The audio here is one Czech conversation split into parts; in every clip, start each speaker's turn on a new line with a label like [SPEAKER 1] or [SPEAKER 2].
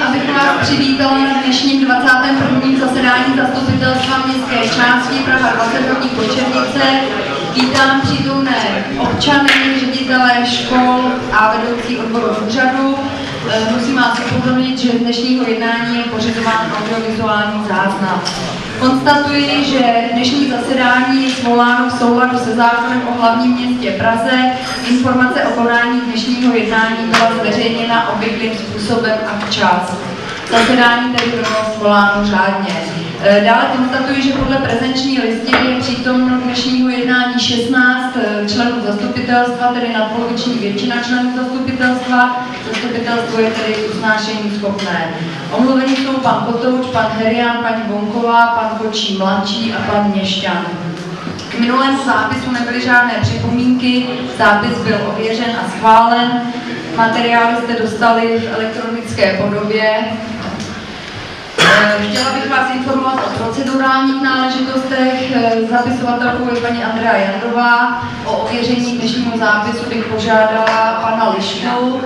[SPEAKER 1] abych vás přivítala na dnešním 21. zasedání Zastupitelstva městské části Praha 20 hlavní Kočernice. Vítám přítomné občany, ředitele škol a vedoucí odboru úřadu. Musím vás upozornit, že z dnešního jednání je pořizován audiovizuální záznam. Konstatuji, že dnešní zasedání je svoláno v souladu se zákonem o hlavním městě Praze. Informace o konání dnešního jednání byla zveřejněna obvyklým způsobem a včas. Zasedání tedy bylo svoláno řádně. Dále konstatuji, že podle prezenční listiny je přítomno dnešního jednání 16 členů zastupitelstva, tedy nadpoloviční většina členů zastupitelstva. Zastupitelstvo je tedy usnášení schopné. Omluveni jsou pan Kotouč, pan Herian, paní Bonková, pan Kočí mladší a pan Měšťan. K minulému zápisu nebyly žádné připomínky, zápis byl ověřen a schválen. Materiály jste dostali v elektronické podobě. Chtěla bych vás informovat o procedurálních náležitostech. Zapisovatelkou je paní Andrea Jandrová. O ověření dnešního zápisu bych požádala pana Lišku.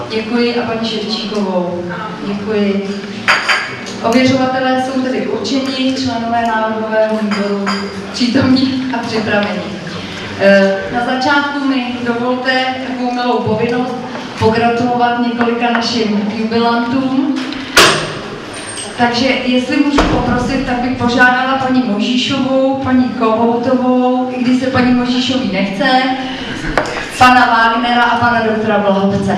[SPEAKER 1] Děkuji a paní Ševčíkovou. Děkuji. Ověřovatelé jsou tedy určeni, členové návrhového výboru přítomní a připraveni. Na začátku mi dovolte takovou milou povinnost pogratulovat několika našim jubilantům. Takže jestli můžu poprosit, tak bych požádala paní Možíšovou, paní Kohoutovou, i když se paní Možíšový nechce, pana Wagnera a pana doktora Blahobce.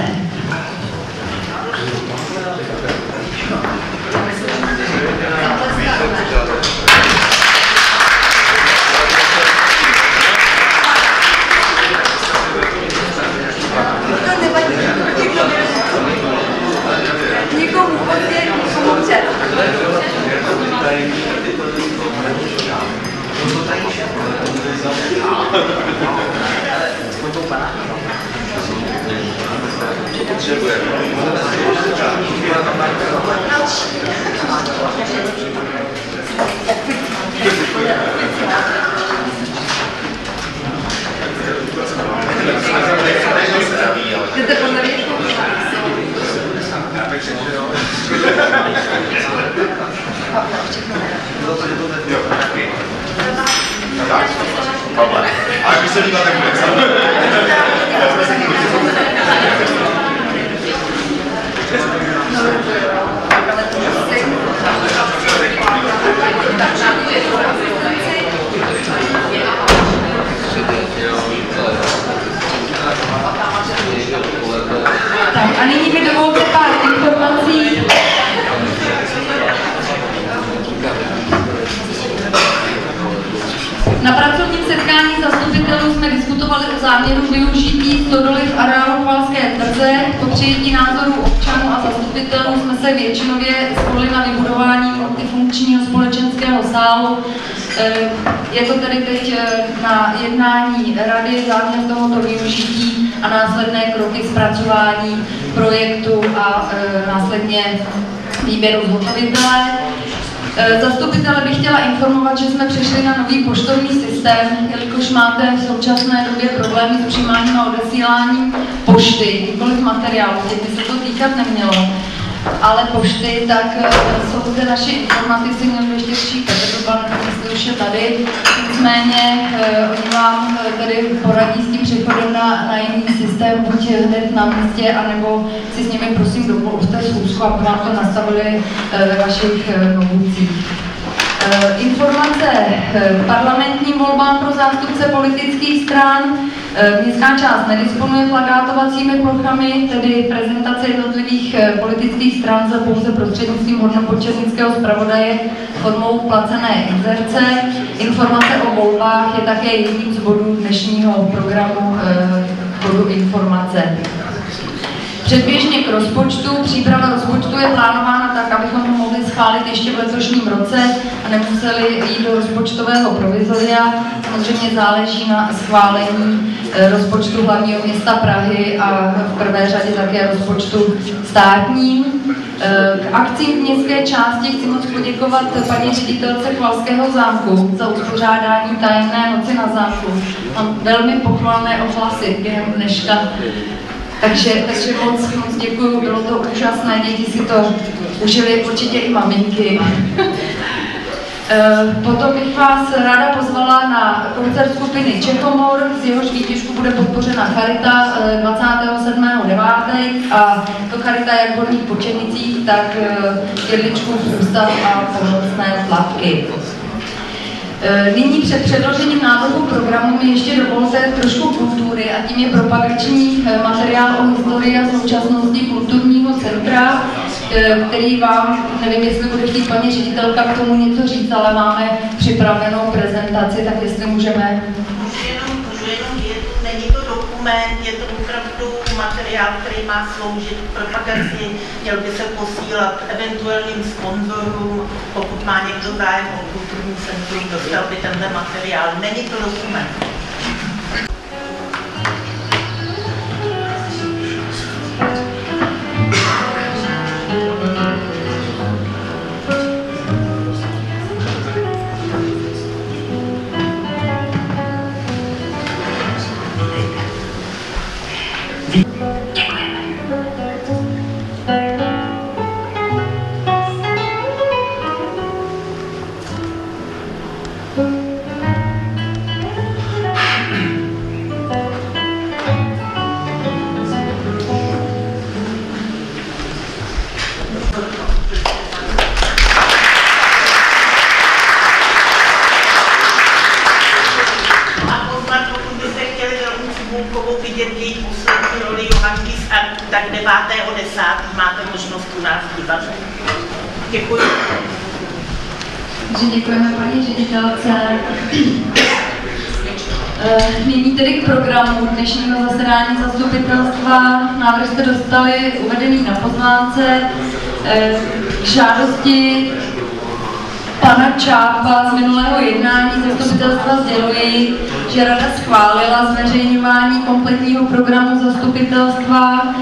[SPEAKER 1] Jdete podle mě?
[SPEAKER 2] Ale když se líbá, tak
[SPEAKER 1] Tak a nyní mi dovolte pár informací. Na pracovním setkání zastupitelů jsme diskutovali o záměru využití stodoly v areálu Chvalské tvrze. Po přijetí názorů občanů a zastupitelů jsme se většinově shodli na vybudování multifunkčního společenského sálu. Je to tedy teď na jednání rady záměr tohoto využití a následné kroky zpracování projektu a následně výběru zhotovitele. Zastupitele bych chtěla informovat, že jsme přešli na nový poštovní systém, jelikož máte v současné době problémy s přijímáním a odesíláním pošty, nikoliv materiálu, teď by se to týkat nemělo, ale pošty, tak jsou zde naši informatici, měl ještě přijít Petr, pan ministr už je tady, nicméně oni vám tady poradí s tím přechodem na jiný systém, buď hned na místě, anebo si s nimi prosím domluvte schůzku, aby vám to nastavili ve vašich novůcích. Informace parlamentním volbám pro zástupce politických stran. Městská část nedisponuje plakátovacími plochami, tedy prezentace jednotlivých politických stran se pouze prostřednictvím hornopočetnického zpravodaje formou placené inzerce. Informace o volbách je také jedním z bodů dnešního programu bodu informace. Předběžně k rozpočtu. Příprava rozpočtu je plánována tak, abychom ho mohli schválit ještě v letošním roce a nemuseli jít do rozpočtového provizoria. Samozřejmě záleží na schválení rozpočtu hlavního města Prahy a v prvé řadě také rozpočtu státním. K akcím v městské části chci moc poděkovat paní ředitelce Chvalského zámku za uspořádání tajemné noci na zámku. Mám velmi pochvalné ohlasy během dneška. Takže moc děkuju, bylo to úžasné, děti si to užili, určitě i maminky. Potom bych vás ráda pozvala na koncert skupiny Čechomor, z jehož výtěžku bude podpořena charita 27.9. a to charita jak v Horních Počernicích, tak Jedličkův ústav a pomocné tlapky. Nyní před předložením návrhu programu mi ještě dovolte trošku kultury a tím je propagační materiál o historii a současnosti kulturního centra, který vám, nevím, jestli bude chtít paní ředitelka k tomu něco říct, ale máme připravenou prezentaci, tak jestli můžeme.
[SPEAKER 2] Můžu jenom větu, není to dokument, je to opravdu materiál, který má sloužit k propagaci, měl by se posílat eventuálním sponzorům, pokud má někdo zájem o kulturní centrum, dostal by tenhle materiál. Není to dokument. Tak 9.10. máte možnost u nás dívat. Děkuji.
[SPEAKER 1] Děkujeme paní ředitelce. Nyní tedy k programu dnešního zasedání zastupitelstva. Návrh jste dostali uvedený na pozvánce. K žádosti pana Čápa z minulého jednání zastupitelstva sděluji, že rada schválila zveřejňování kompletního programu zastupitelstva,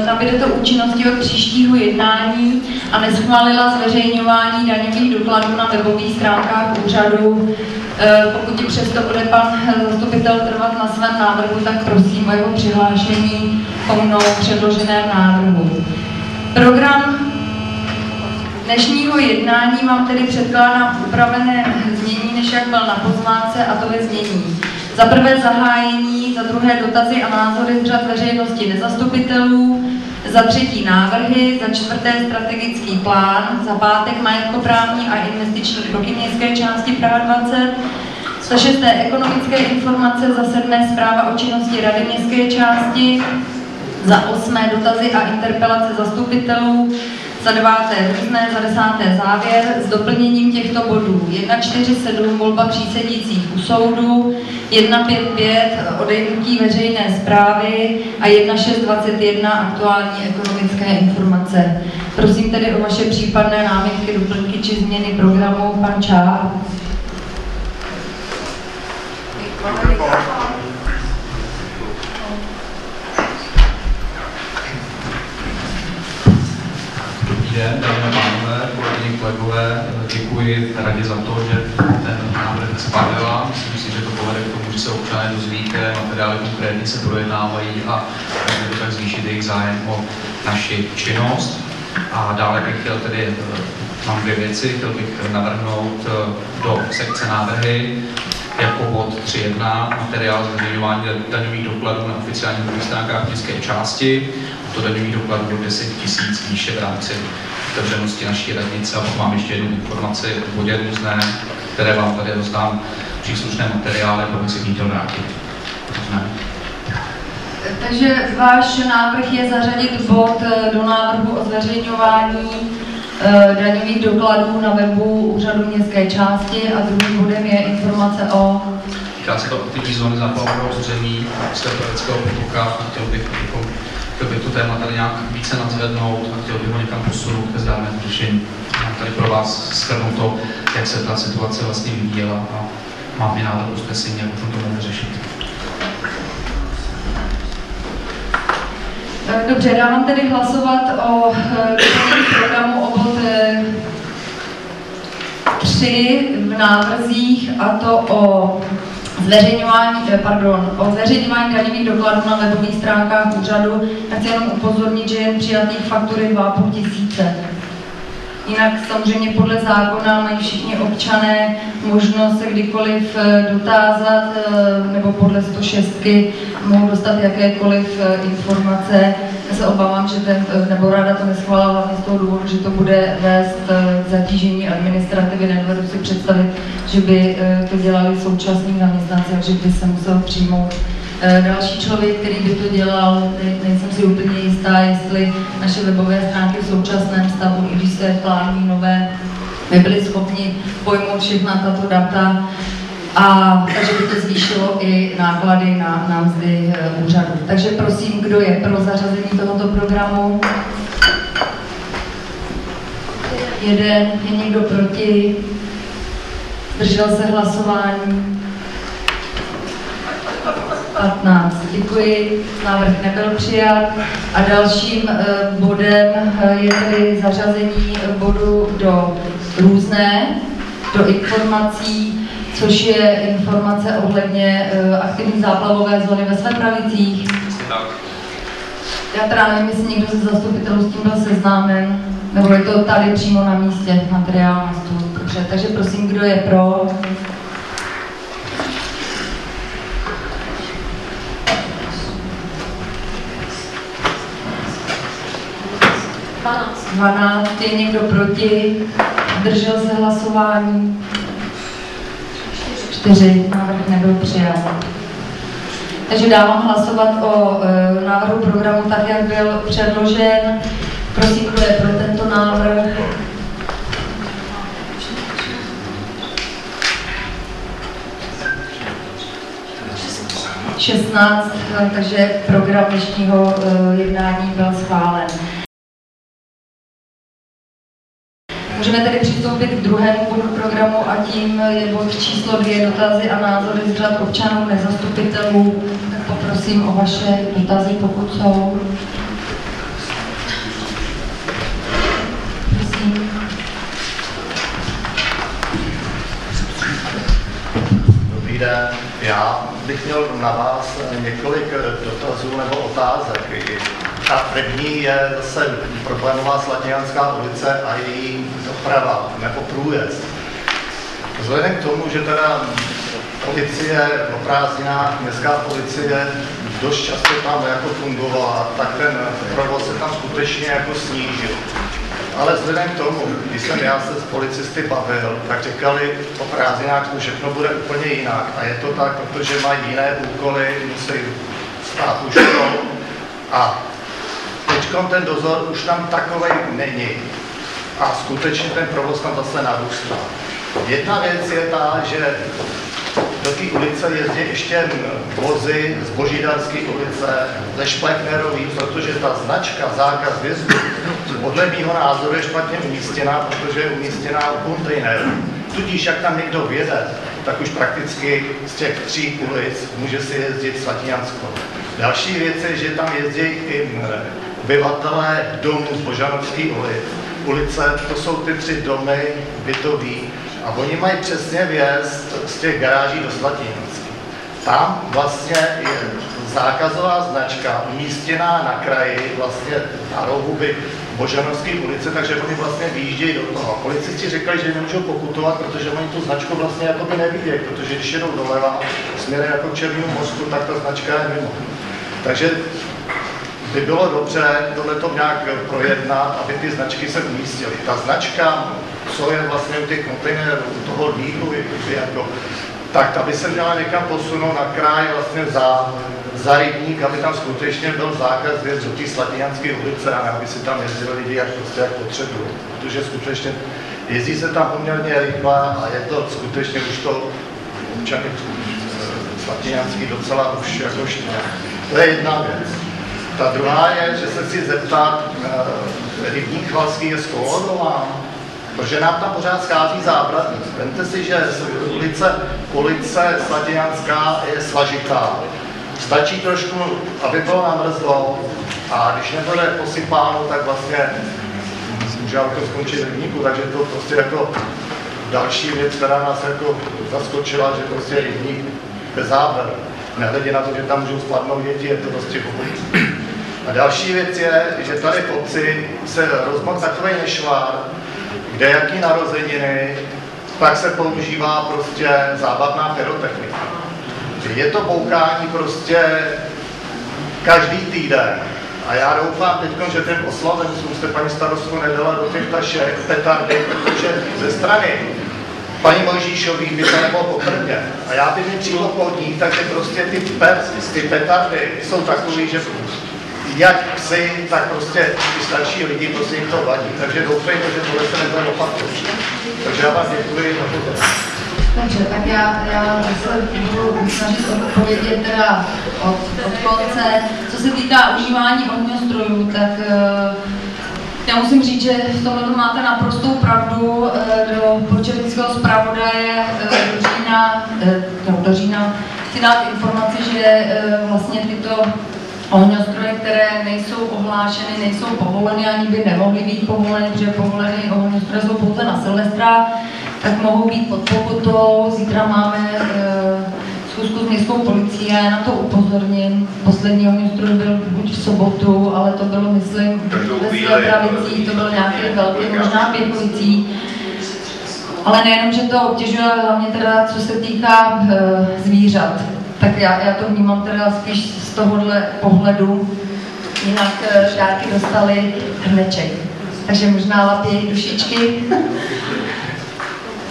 [SPEAKER 1] nabyde to účinnosti od příštího jednání a neschválila zveřejňování daňových dokladů na webových stránkách úřadu. Pokud i přesto bude pan zastupitel trvat na svém návrhu, tak prosím o jeho přihlášení o mnou předloženém návrhu. Program dnešního jednání vám tedy předkládám upravené znění, než jak byl na pozvánce, a to ve znění. Za prvé zahájení, za druhé dotazy a názory z řad veřejnosti nezastupitelů, za třetí návrhy, za čtvrté strategický plán, za pátek majetkoprávní a investiční kroky městské části Praha 20, za šesté ekonomické informace, za sedmé zpráva o činnosti rady městské části, za osmé dotazy a interpelace zastupitelů, za deváté různé, za desáté závěr s doplněním těchto bodů 1.4.7 volba přísedících u soudu, 1.5.5 odejmutí veřejné správy a 1.6.21 aktuální ekonomické informace. Prosím tedy o vaše případné námitky, doplňky či změny programu. Pan Čáp.
[SPEAKER 3] Dámy a pánové, kolegyně, kolegové, děkuji radě za to, že ten návrh schválila. Myslím si, že to povede k tomu, že se občané dozví, které materiály konkrétně se projednávají a může to tak zvýšit jejich zájem o naši činnost. A dále bych chtěl tedy, mám dvě věci, chtěl bych navrhnout do sekce návrhy jako bod 3.1 materiál zveřejňování daňových dokladů na oficiálních stránkách městské části. To daňových dokladů do 10 000 výše v rámci otevřenosti naší radnice. A pak mám ještě jednu informaci o bodě různé, které vám tady rozdám příslušné materiály, pokud si chtěl vrátit.
[SPEAKER 1] Takže váš návrh je zařadit bod do návrhu o zveřejňování daňových dokladů na webu úřadu městské části a druhým bodem je informace o...
[SPEAKER 3] Týká se to aktivní zóny záplavového území Staropraveckého potoka. Chtěl bych tu téma tady nějak více nadzvednout a chtěl bych ho někam posunout ke zdárnému řešení. Mám tady pro vás shrnout to, jak se ta situace vlastně vyvíjela a mám i návrh usnesení, jak bychom to mohli řešit.
[SPEAKER 1] Dobře, dávám tedy hlasovat o programu o bod 3 v návrzích, a to o o zveřejňování daňových dokladů na webových stránkách úřadu. Já chci jenom upozornit, že jen přijatých faktury 2,5 tisíce. Jinak samozřejmě podle zákona mají všichni občané možnost se kdykoliv dotázat, nebo podle 106 mohou dostat jakékoliv informace. Já se obávám, že nebo rada to neschválila hlavně z toho důvodu, že to bude vést k zatížení administrativy. Nedovedu si představit, že by to dělali současní zaměstnanci, takže by se musel přijmout další člověk, který by to dělal. Nejsem si úplně jistá, jestli naše webové stránky v současném stavu, i když se plánují nové, by byli schopni pojmout všechna tato data, a takže by to zvýšilo i náklady na mzdy úřadu. Takže prosím, kdo je pro zařazení tohoto programu? Jeden. Je někdo proti? Zdržel se hlasování? 15. Děkuji. Návrh nebyl přijat. A dalším bodem je tedy zařazení bodu do různé, do informací, což je informace ohledně aktivní záplavové zóny ve Slepravicích. Já teda nevím, jestli někdo ze zastupitelů s tím byl seznámen, nebo je to tady přímo na místě, materiál na stůl. Dobře, takže prosím, kdo je pro? Je někdo proti? Zdržel se hlasování? 4. Návrh nebyl přijat. Takže dávám hlasovat o návrhu programu tak, jak byl předložen. Prosím, kdo je pro tento návrh? 16, takže program dnešního jednání byl schválen. Můžeme tedy přistoupit k druhému bodu programu a tím je bod číslo 2, dotazy a názory z řad občanů nezastupitelů. Tak poprosím o vaše dotazy, pokud jsou. Prosím.
[SPEAKER 4] Dobrý den, já bych měl na vás několik dotazů nebo otázek. Ta první je zase problémová Slatinianská ulice a její doprava nebo průjezd. Vzhledem k tomu, že teda policie o prázdninách, městská policie dost často tam jako fungovala, tak ten provoz se tam skutečně jako snížil. Ale vzhledem k tomu, když jsem já se s policisty bavil, tak říkali, o prázdninách to všechno bude úplně jinak. A je to tak, protože mají jiné úkoly, musí stát už a teďkom ten dozor už tam takovej není a skutečně ten provoz tam zase narůstá. Jedna věc je ta, že do té ulice jezdí ještě vozy z Božídarské ulice, ze Šplechnerový, protože ta značka zákaz vjezdu podle mýho názoru je špatně umístěná, protože je umístěná u kontejneru. Tudíž jak tam někdo vjede, tak už prakticky z těch 3 ulic může si jezdit Slatinianskou. Další věc je, že tam jezdí i obyvatelé domů z Božanovské ulice, to jsou ty 3 domy bytový a oni mají přesně vjezd z těch garáží do Slatinianské. Tam vlastně je zákazová značka umístěná na kraji, vlastně na rohu Božanovské ulice, takže oni vlastně vyjíždějí do toho. Policisti říkali, že nemůžou pokutovat, protože oni tu značku vlastně jako by nevidějí, protože když jedou doleva směrem jako k Černému mostu, tak ta značka je mimo. Takže by bylo dobře tohleto nějak projednat, aby ty značky se umístily. Ta značka, co je vlastně u těch kontejnerů, u toho líhu, jako, tak ta by se měla někam posunout na kraj vlastně za rybník, aby tam skutečně byl zákaz vjezdu do té Slatinianské ulice a ne, aby si tam jezdili lidi jak potřebují. Protože skutečně jezdí se tam poměrně rychle a je to skutečně už to občany Slatinianský docela už jako štve. To je jedna věc. Ta druhá je, že se chci zeptat, rybník Chvalský je zkolonován, protože nám tam pořád schází zábradlí. Vemte si, že ulice Slatinianská je svažitá. Stačí trošku, aby bylo namrzlo a když nebude posypáno, tak vlastně může auto skončit v rybníku, takže to prostě jako další věc, která nás jako zaskočila, že prostě rybník bez záběru. Nehledě na to, že tam můžou spadnout děti, je to prostě pohodlí. A další věc je, že tady v obci se rozmohl takový nešvar, kde jaký narozeniny, tak se používá prostě zábavná pyrotechnika. Je to boukání prostě každý týden. A já doufám teď, že těm oslavencům jste paní starostku nedala do těch tašek petardy, protože ze strany paní Mojžíšový by to nebylo poprvé. A já bych mi přímo pod ní, takže prostě ty petardy jsou takový, že jak psy, tak prostě ty starší lidi, prostě jim to vadí. Takže doufejme, že tohle se nebude opakovat. Takže já vám děkuji za to.
[SPEAKER 1] Takže tak já se budu snažit odpovědět teda od konce. Co se týká užívání ohňostrojů, tak já musím říct, že v tomhle máte naprostou pravdu. Do Počernického zpravodaje do října chci dát informaci, že vlastně tyto ohňostroje, které nejsou ohlášeny, nejsou povoleny, ani by nemohly být povoleny, protože povoleny ohňostroje jsou pouze na Silvestra, tak mohou být pod pokutou. Zítra máme schůzku s městskou policií a já na to upozorním. Poslední ohňostroj byl buď v sobotu, ale to bylo, myslím, ve Světravicí, to bylo nějaké velké, možná Pěchovicí. Ale nejenom, že to obtěžuje, ale hlavně teda, co se týká zvířat. Tak já to vnímám teda spíš z tohohle pohledu. Jinak dárky dostali hrneček. Takže možná lapějí dušičky.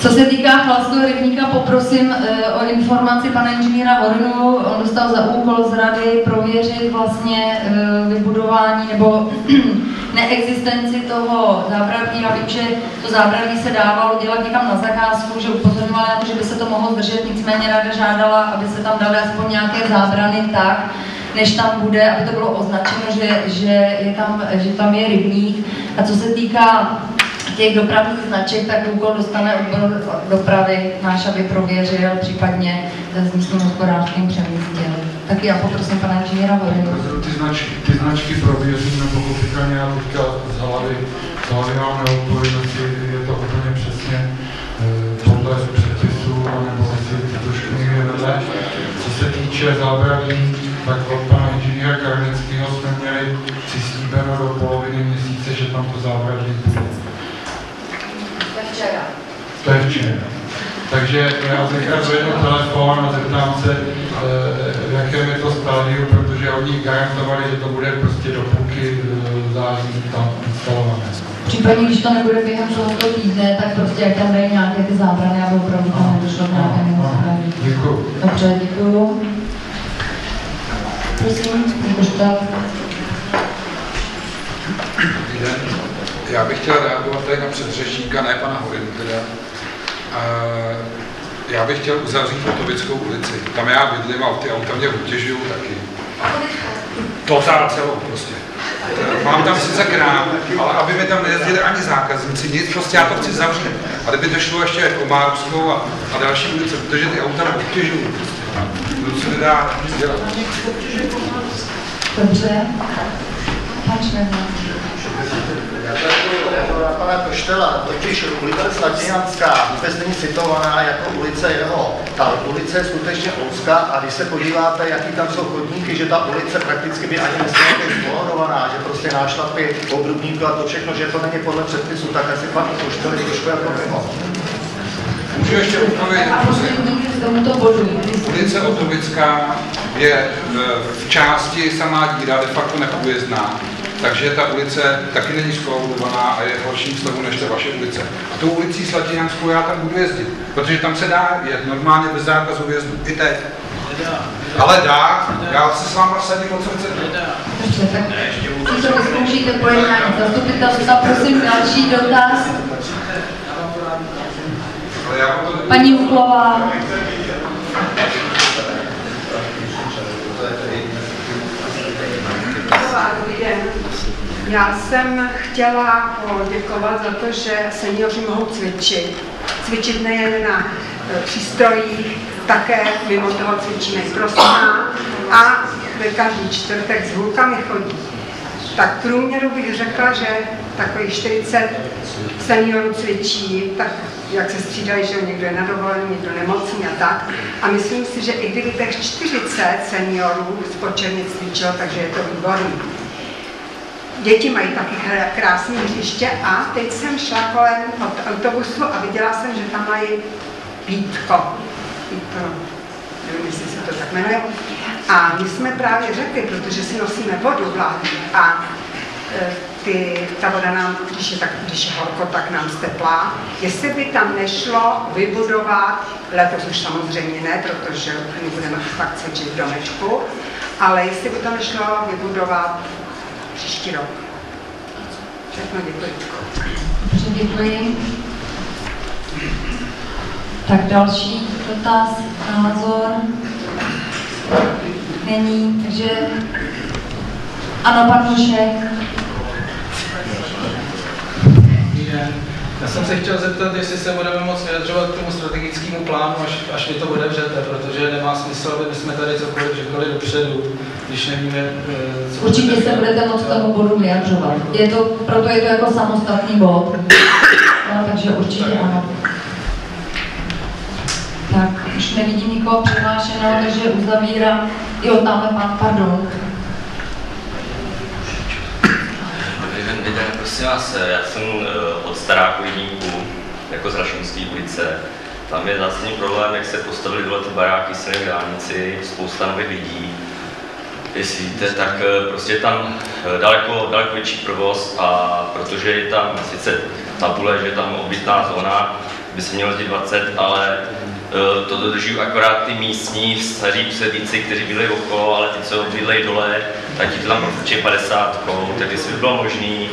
[SPEAKER 1] Co se týká Chalského rybníka, poprosím o informaci pana inženýra Hornu. On dostal za úkol z rady prověřit vlastně vybudování nebo neexistenci toho zábradlí. A vím, že to zábradlí se dávalo dělat někam na zakázku, že upozorňovali na to, že by se to mohlo zdržet, nicméně rada žádala, aby se tam daly aspoň nějaké zábrany tak, než tam bude, aby to bylo označeno, že tam je rybník. A co se týká těch dopravních značek, tak úkol dostane odbor dopravy náš, aby prověřil, případně s místním hospodářským přemístil. Tak já poprosím pana inženýra Horinu.
[SPEAKER 5] Ty značky prověříme, pochopitelně já teďka z hlavy mám neodpovím, jestli je to úplně přesně podle předpisů, nebo jestli to trošku někde vedle. Co se týče zábradlí, tak od pana inženýra Karnického jsme měli přislíbeno do poloviny měsíce, že tam to zábradlí bude. To je včera. Takže já teďka zvednu telefon a zeptám se, v jakém je to stádiu, protože oni garantovali, že to bude prostě do půlky září tam instalované.
[SPEAKER 1] Případně, když to nebude během tohoto týdne, tak prostě jak tam dají nějaké ty zábrany, aby opravdu tam nedošlo k nějakému zprávě.
[SPEAKER 5] Děkuju.
[SPEAKER 1] Dobře, děkuju. Prosím, můžete.
[SPEAKER 6] Já bych chtěl reagovat tady na předřečníka, ne pana Horinu teda. Já bych chtěl uzavřít Otovickou ulici. Tam já bydlím a ty auta mě obtěžují taky. Totál celou prostě. Mám tam sice krám, ale aby mi tam nejezdili ani zákazníci, nic, prostě já to chci zavřít. A kdyby to šlo ještě Komárovskou a další ulice, protože ty auta mě obtěžují prostě. To se nedá nic dělat.
[SPEAKER 1] Dobře.
[SPEAKER 4] Na pana Koštela, totiž ulice Slatějanská vůbec není citovaná jako ulice jeho. Ta ulice je skutečně úzká a když se podíváte, jaký tam jsou chodníky, že ta ulice prakticky by ani nesměla být zkolorovaná, že prostě nášlapy obrubníku a to všechno, že to není podle předpisu, tak asi pan Koštel je trošku jako mimo.
[SPEAKER 6] Můžu ještě odpovědět? Ulice Otovická je v části samá díra, de facto neprůjezdná. Takže ta ulice taky není skolaudovaná a je v horším stavu než ta vaše ulice. A tou ulicí Slatějanskou já tam budu jezdit, protože tam se dá jet normálně bez zákazu vjezdu, i teď. Ale dá, já se s váma vsadím, o co chcete.
[SPEAKER 1] Dobře, tak si to vyzkoušíte po jednání zastupitelstva, prosím další dotaz. Paní Uklová.
[SPEAKER 7] Dobrý den. Já jsem chtěla poděkovat za to, že seniori mohou cvičit nejen na přístrojích, také mimo toho cvičíme prosná a každý čtvrtek s hůlkami chodí. Tak průměru bych řekla, že takových 40 seniorů cvičí, tak jak se střídají, že někdo je na dovolený, někdo nemocný a tak. A myslím si, že i kdyby těch 40 seniorů spočetně cvičilo, takže je to výborný. Děti mají taky krásné hřiště a teď jsem šla kolem od autobusu a viděla jsem, že tam mají pítko. Nevím, jestli se to tak jmenuje. A my jsme právě řekli, protože si nosíme vodu v lahvi a ta voda nám, když je horko, tak nám steplá. Jestli by tam nešlo vybudovat, letos už samozřejmě ne, protože my budeme fakt cvičit v domečku, ale jestli by tam nešlo vybudovat příští rok. Všechno děkuji.
[SPEAKER 1] Dobře, děkuji. Tak další dotaz, názor. Není, takže ano, pan Hošek.
[SPEAKER 8] Já jsem se chtěl zeptat, jestli se budeme moct vyjadřovat k tomu strategickému plánu, až mi to otevřete, protože nemá smysl, aby jsme tady cokoliv řekli dopředu, když nevíme, co...
[SPEAKER 1] Určitě se budete moct k tomu bodu vyjadřovat. Proto je to jako samostatný bod. No, takže určitě ano. Tak, už nevidím nikoho přihlášeného, takže uzavírám. Jo, tamhle pan, pardon.
[SPEAKER 9] Prosím vás, já jsem od Staráku Rybníků, jako z Rašinské ulice. Tam je zásadní problém, jak se postavili dole ty baráky směrem k dálnici, spousta nových lidí. Jestli víte, tak prostě je tam daleko větší provoz a protože je tam sice tabule, že je tam obytná zóna, by se mělo jezdit 20, ale to dodržují akorát ty místní staří předíci, kteří byli okolo, ale ty, co bydlejí dole, tak ti to tam prostě 50, tak jestli by bylo možný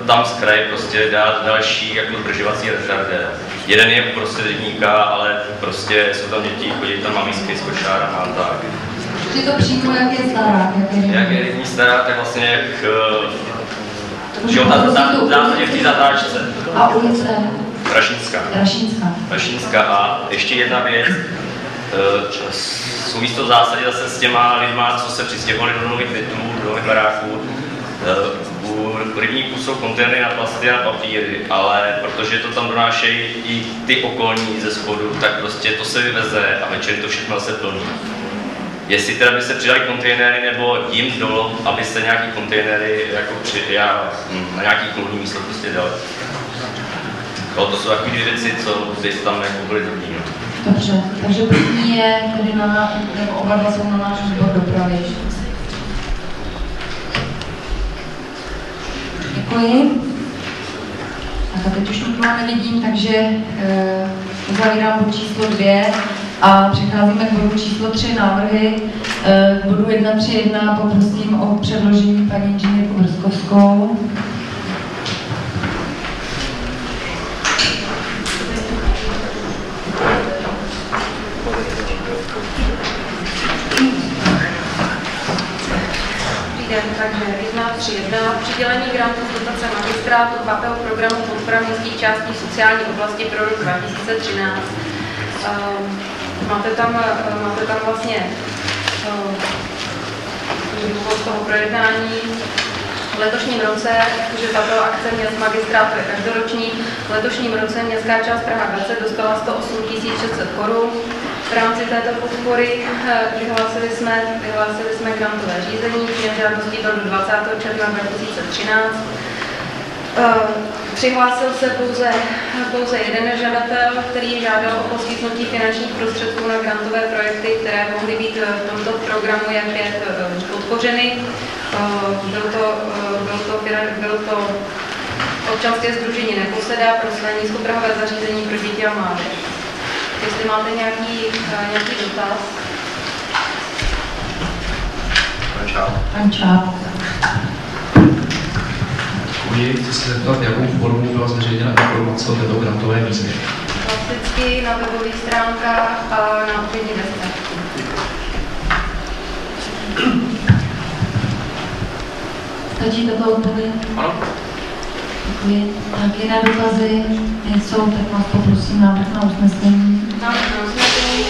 [SPEAKER 9] tam z kraje prostě dát další jako zdržovací retardér. Jeden je prostě Rybníka, ale prostě jsou tam děti, chodí tam mamísky s košárama a tak.
[SPEAKER 1] Ty to přímo, jak je Starák?
[SPEAKER 9] Jak je Rybník Stará, tak vlastně jak v zásadě v té zatáčce.
[SPEAKER 1] A ulice?
[SPEAKER 9] Rašínská. A ještě jedna věc, souvisí to v zásadě zase s těma lidma, co se přistěhovali do nových bytů, do nových baráků. U Rybníků jsou kontejnery na plasty a papíry, ale protože to tam donášejí i ty okolní ze spodu, tak prostě to se vyveze a večer to všechno zase plní. Jestli teda by se přidali kontejnery nebo jim dolů, aby se nějaký kontejnery jako na nějaký klubní místo prostě dali. To jsou takové věci, co by tam jako byly dobrý.
[SPEAKER 1] Dobře, takže první je tedy nebo oba dva jsou na náš výbor dopravy. Děkuji. Tak a teď už nikoho nevidím, takže uzavírám bod číslo 2 a přecházíme k bodu číslo 3 návrhy. K bodu 1.3.1 poprosím o předložení paní inženýrku Vrskovskou.
[SPEAKER 10] Takže 1.3.1. Přidělení grantu z dotace magistrátu 5. programu podpora městských částí sociální oblasti pro rok 2013. Máte tam vlastně důvod toho projednání. V letošním roce, protože tato akce měst magistrátu je každoroční, v letošním roce městská část Praha 20 dostala 108 600 korun. V rámci této podpory vyhlásili jsme grantové řízení, tím žádostí byl do 20. června 2013. Přihlásil se pouze jeden žadatel, který žádal o poskytnutí finančních prostředků na grantové projekty, které mohly být v tomto programu jak podpořeny. Byl to občanské sdružení Neposeda pro své nízkoprahové zařízení pro děti a mládež. Jestli máte nějaký dotaz?
[SPEAKER 1] Pan Čáp.
[SPEAKER 3] Chci se zeptat, jakou formou byla zveřejněna informace o této grantové výzvě?
[SPEAKER 10] Klasicky na webových stránkách a na obchodní desce.
[SPEAKER 1] Stačí toto odpověď?
[SPEAKER 3] Ano.
[SPEAKER 1] Děkuji. Tak jiné dotazy nejsou, tak vás poprosím návrh na usnesení.
[SPEAKER 10] Návrh na usnesení.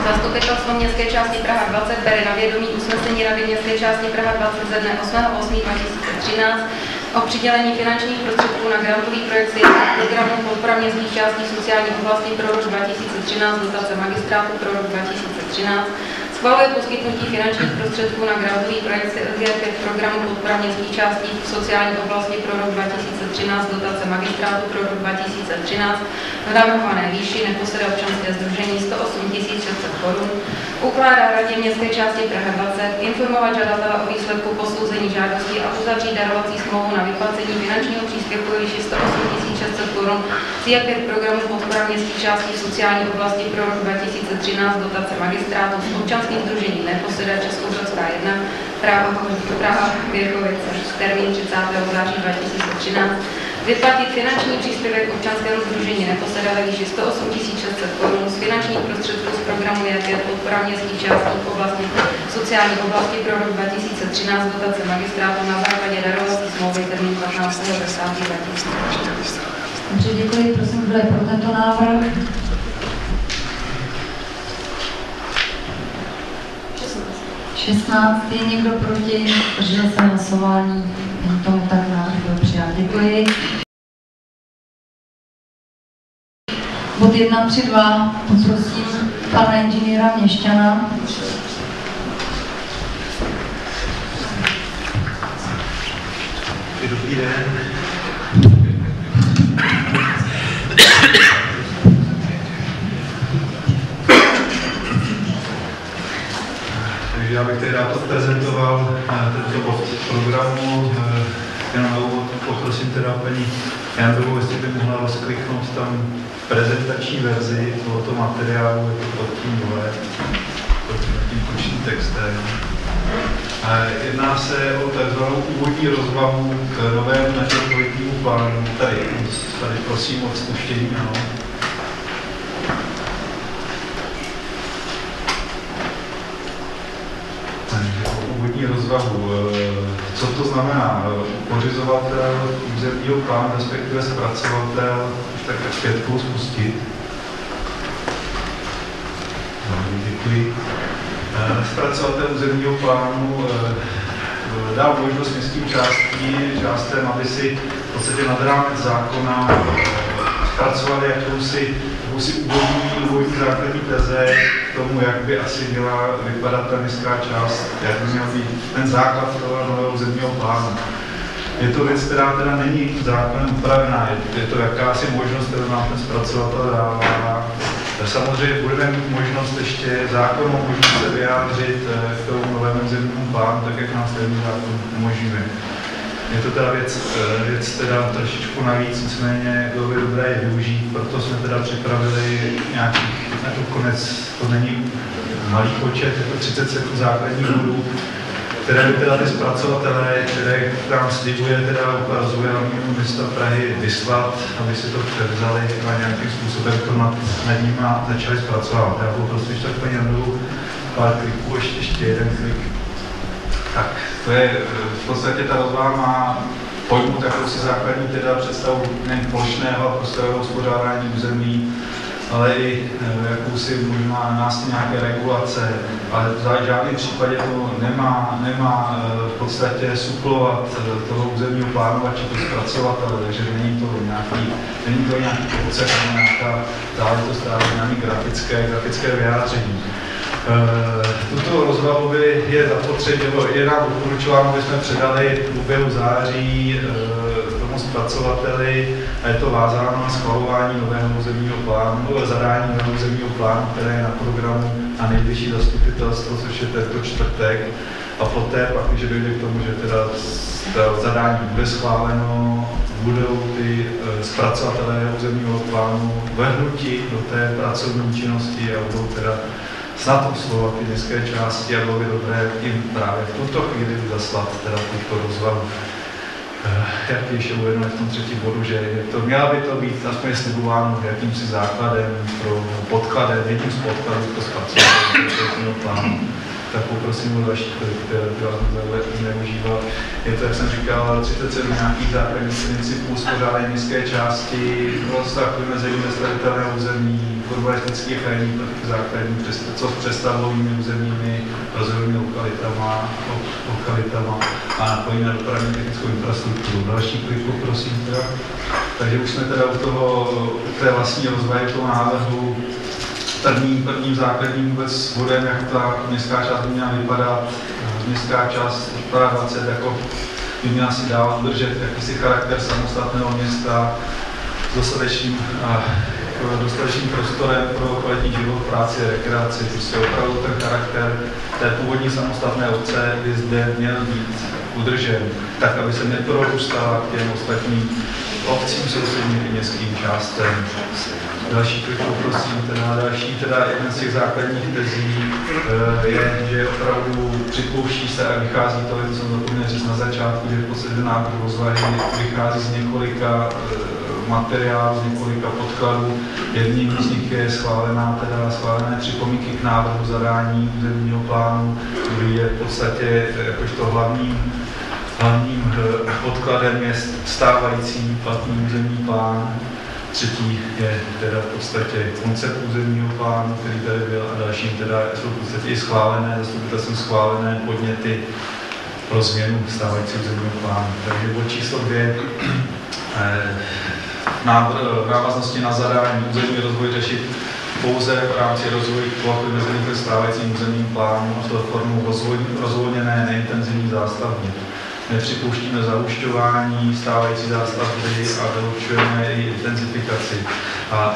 [SPEAKER 10] Zastupitelstvo městské části Praha 20 bere na vědomí usnesení Rady městské části Praha 20 ze dne 8.8.2013 o přidělení finančních prostředků na grantový projekt světových programů podpora městských částí sociální oblasti pro rok 2013, dotace magistrátu pro rok 2013. Schvaluje poskytnutí finančních prostředků na grantový projekt SGP programu podpora městských částí v sociální oblasti pro rok 2013, dotace magistrátu pro rok 2013 v navrhované výši, neposedá občanské sdružení 108 600 korun. Ukládá radě městské části Praha 20 informovat žadatele o výsledku posouzení žádostí a uzavřít darovací smlouvu na vyplacení finančního příspěvku ve výši 108 600 korun SGP programu podpora městských částí v sociální oblasti pro rok 2013, dotace magistrátu s občanským sdružením Neposeda Českobrodská 1, Praha Věrchovice, termín 30. září 2013, vyplatit finanční příspěvek občanskému sdružení Neposeda ve výši 108 600 korun z finančních prostředků z programu JP podpora městských částí v oblasti sociální oblasti pro rok 2013, dotace magistrátu na základě darovací smlouvy termín 15. 10. 2014.
[SPEAKER 1] Dobře, děkuji, prosím, kdo je pro tento návrh? 16. Je někdo proti? Zdržel se hlasování? Není tomu tak, návrh byl přijat. Děkuji. Bod 1.3.2. Poprosím pana inženýra Měšťana.
[SPEAKER 11] Dobrý den. Takže já bych tedy rád prezentoval tento bod programu. Jenom na úvod poprosím teda paní Jandovou, jestli by mohla rozkliknout tam prezentační verzi tohoto materiálu, je to pod tím dole, pod tím tučným textem. Jedná se o takzvanou úvodní rozvahu k novému metropolitnímu plánu. Tady prosím o spuštění, ano. Úvodní rozvahu. Co to znamená? Pořizovatel územního plánu, respektive zpracovatel, už tak zpětku spustit. Děkuji. Zpracovatel územního plánu dal možnost městským částem, aby si v podstatě nad rámec zákona zpracovali jakousi úvodní základní teze k tomu, jak by asi měla vypadat ta městská část, jak by měl být ten základ toho nového územního plánu. Je to věc, která teda není zákonem upravená, je to jakási možnost, kterou nám ten zpracovatel dává. Samozřejmě budeme mít možnost ještě zákonem možnost se vyjádřit k tomu novému územnímu plánu, tak jak nás ten zákon umožňuje. Je to teda věc teda trošičku navíc, nicméně bylo by dobré je využít, proto jsme teda připravili nějakých, nakonec to není malý počet, je to 37 základních bodů, které by teda ty zpracovatelé, které nám slibuje, teda ukazuje hlavnímu města Prahy vyslat, aby si to převzali a nějakým způsobem to nad nimi začali zpracovat. Já poprosím ještě tak paní Jandovou pár kliků, ještě jeden klik. Tak, to je v podstatě ta rozvaha má pojmout jakousi základní teda představu nejen plošného a prostorového uspořádání území, ale i jakousi možná následně nějaké regulace, ale v žádném případě to nemá v podstatě suplovat toho územního plánovače, to zpracovatele, takže není to nějaký koncept, nějaká záležitost, nějaké grafické vyjádření. Tuto rozvahu je zapotřebí, je nám doporučováno, aby jsme předali v průběhu září tomu zpracovateli a je to vázáno na schvalování nového územního plánu, zadání nového územního plánu, které je na programu na nejvyšší zastupitelstvo, což je tento čtvrtek. A poté pak, když dojde k tomu, že teda zadání bude schváleno, budou ty zpracovatelé územního plánu vrhnuti do té pracovní činnosti a budou teda snad oslovovat ty městské části a bylo by dobré jim právě v tuto chvíli zaslat teda tuto rozvahu. Jak ještě uvedeno v tom třetím bodu, že měla by to být aspoň slibováno jakýmsi základem, podkladem, jedním z podkladů pro zpracování plánu. tak poprosím o další klik, která jsem neužíval. Je to, jak jsem říkal, 37 nějakých základních principů uspořádání městské části, vztah vymezení nestavitelného území, urbanistické krajiny základní, co s přestavovými územními, rozvojovými lokalitama a napojení na dopravní technickou infrastrukturu. Další klik poprosím teda. Takže už jsme teda u té vlastní rozvoje toho návrhu. Prvním základním vůbec bodem, jak ta městská část by měla vypadat. Městská část 20 jako by měla si dávat udržet jakýsi charakter samostatného města s dostatečným prostorem pro kvalitní život, práci a rekreaci. Prostě opravdu ten charakter té původní samostatné obce by zde měl být udržen, tak aby se neprorůstala k těm ostatním obcím sousedním i městským částem. Další klik poprosím, jeden z těch základních tezí je, že opravdu připouští se a vychází to, co jsem zapomněl říct na začátku, že v podstatě návrh rozvahy vychází z několika materiálů, z několika podkladů. Jedním z nich je schválené připomínky k návrhu zadání územního plánu, který je v podstatě jakožto hlavním podkladem je stávající platný územní plán. Třetí je teda v podstatě koncept územního plánu, který tady byl, a dalším teda jsou v podstatě i zastupitelstvem schválené podněty pro změnu stávajícího územního plánu. Takže bod číslo 2, návaznosti na zadání územní rozvoj řešit pouze v rámci rozvojových ploch vymezených ve stávajícím územním plánu, a to formou rozvolněné neintenzivní zástavby. Nepřipouštíme zahušťování stávající zástavby a vylučujeme její intenzifikaci. A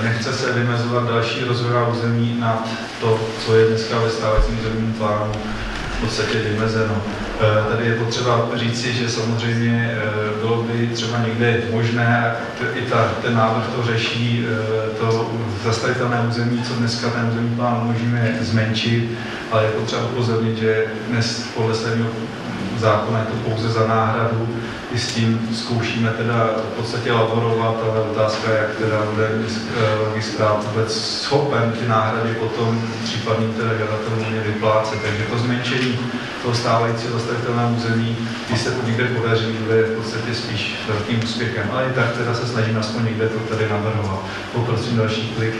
[SPEAKER 11] nechce se vymezovat další rozvojová území nad to, co je dneska ve stávajícím územním plánu v podstatě vymezeno. Tady je potřeba říci, že samozřejmě bylo by třeba někde možné, i ten návrh to řeší, to zastavitelné území, co dneska ten územní plán umožňuje zmenšit, ale je potřeba upozornit, že dnes podle svého zákona je to pouze za náhradu, i s tím zkoušíme teda v podstatě laborovat, ale otázka, jak teda bude magistrát vůbec schopen ty náhrady potom případným teda žadatelům vyplácet. Takže to zmenšení toho stávajícího zastavitelného území, když se to někde podaří, bude v podstatě spíš velkým úspěchem. Ale i tak teda se snažíme aspoň někde to tady navrhovat. Poprosím další klik.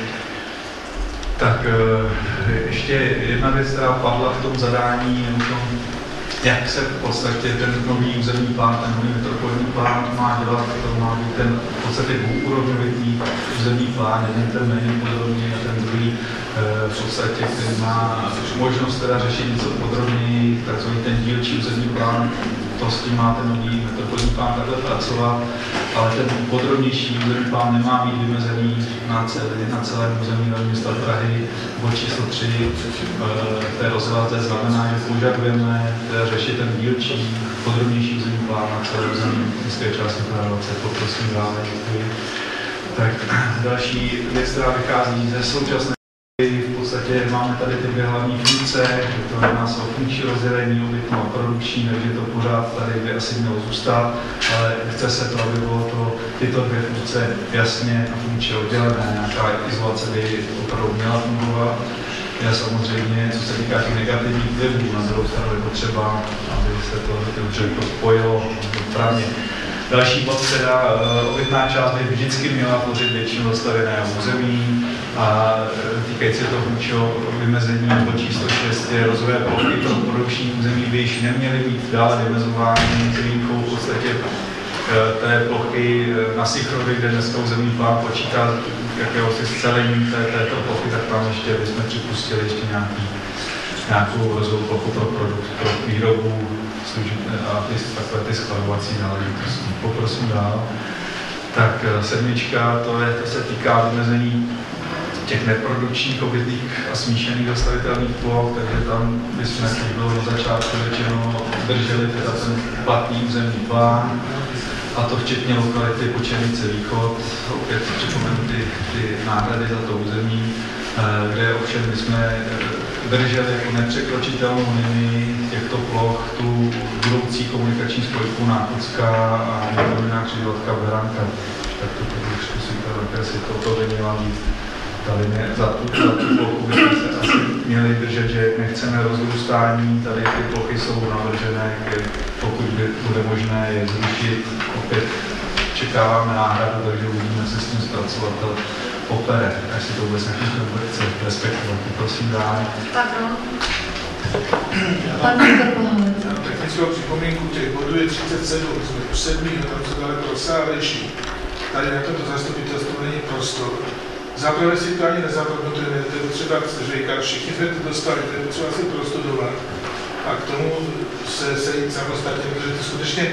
[SPEAKER 11] Tak ještě jedna věc, která padla v tom zadání, jak se v podstatě ten nový územní plán, ten nový metropolní plán má dělat, to má být ten v podstatě dvouúrovňový územní plán, jeden ten méně podrobný a ten druhý v podstatě, který má možnost teda řešit něco podrobněji, takzvaný ten dílčí územní plán, to s tím má ten nový metropolní plán takhle pracovat, ale ten podrobnější územní plán nemá být vymezený na celém území hlavního města Prahy. Bod číslo 3 té rozvaze znamená, že požadujeme řešit ten dílčí, podrobnější územní plán na celé území městské části Prahy 20. Poprosím dále, děkuji. Tak další věc, která vychází ze současné. V podstatě máme tady ty dvě hlavní funkce, to jedná se o funkční rozdělení, obytnou a produkční, takže to pořád tady by asi mělo zůstat, ale chce se to, aby bylo tyto dvě funkce jasně a funkčně oddělené, nějaká izolace by opravdu měla fungovat. Já samozřejmě, co se týká těch negativních vlivů, na druhou stranu je potřeba, aby se to spojilo právě. Další bod teda, obytná část by vždycky měla tvořit většinu zastavěného území a týkající se toho funkčního vymezení bod číslo 6 je rozvojové plochy pro produkční území by již neměly být dále vymezovány s výjimkou v podstatě té plochy na Sichrově, kde dneska územní plán počítá jakéhosi scelení této plochy, tak tam ještě bychom připustili ještě nějakou rozvojovou plochu pro produkt, pro výrobu a takové ty skladovací záležitosti. Poprosím dál. Tak 7, to se týká vymezení těch neprodukčních, obytných a smíšených zastavitelných ploch, takže tam bychom, jak bylo na začátku řečeno, drželi teda ten platný územní plán, a to včetně lokality Počernice Východ, opět připomenu ty náhrady za to území, kde ovšem bychom drželi jako nepřekročitelnou linii těchto ploch tu budoucí komunikační spojku Náchodská a Někominá Křižovatka Beranka. Tak to už zkusím, jaké si to by měla být Tady za tu plochu bychom se asi měli držet, že nechceme rozrůstání, tady ty plochy jsou navržené, pokud by bude možné je zrušit, opět čekáváme náhradu, takže uvidíme, co s tím zpracovatel popere, až si to vůbec nechce respektovat. Prosím dál.
[SPEAKER 12] Technickou připomínku těch bodů je 37, jsme u 7, tam jsou daleko rozsáhlejší. Tady na tomto zastupitelstvu není prostor. Zaprvé si to ani nezapamatujeme, to je třeba, že všichni jsme to dostali, to je třeba si prostudovat a k tomu se jít samostatně, protože to skutečně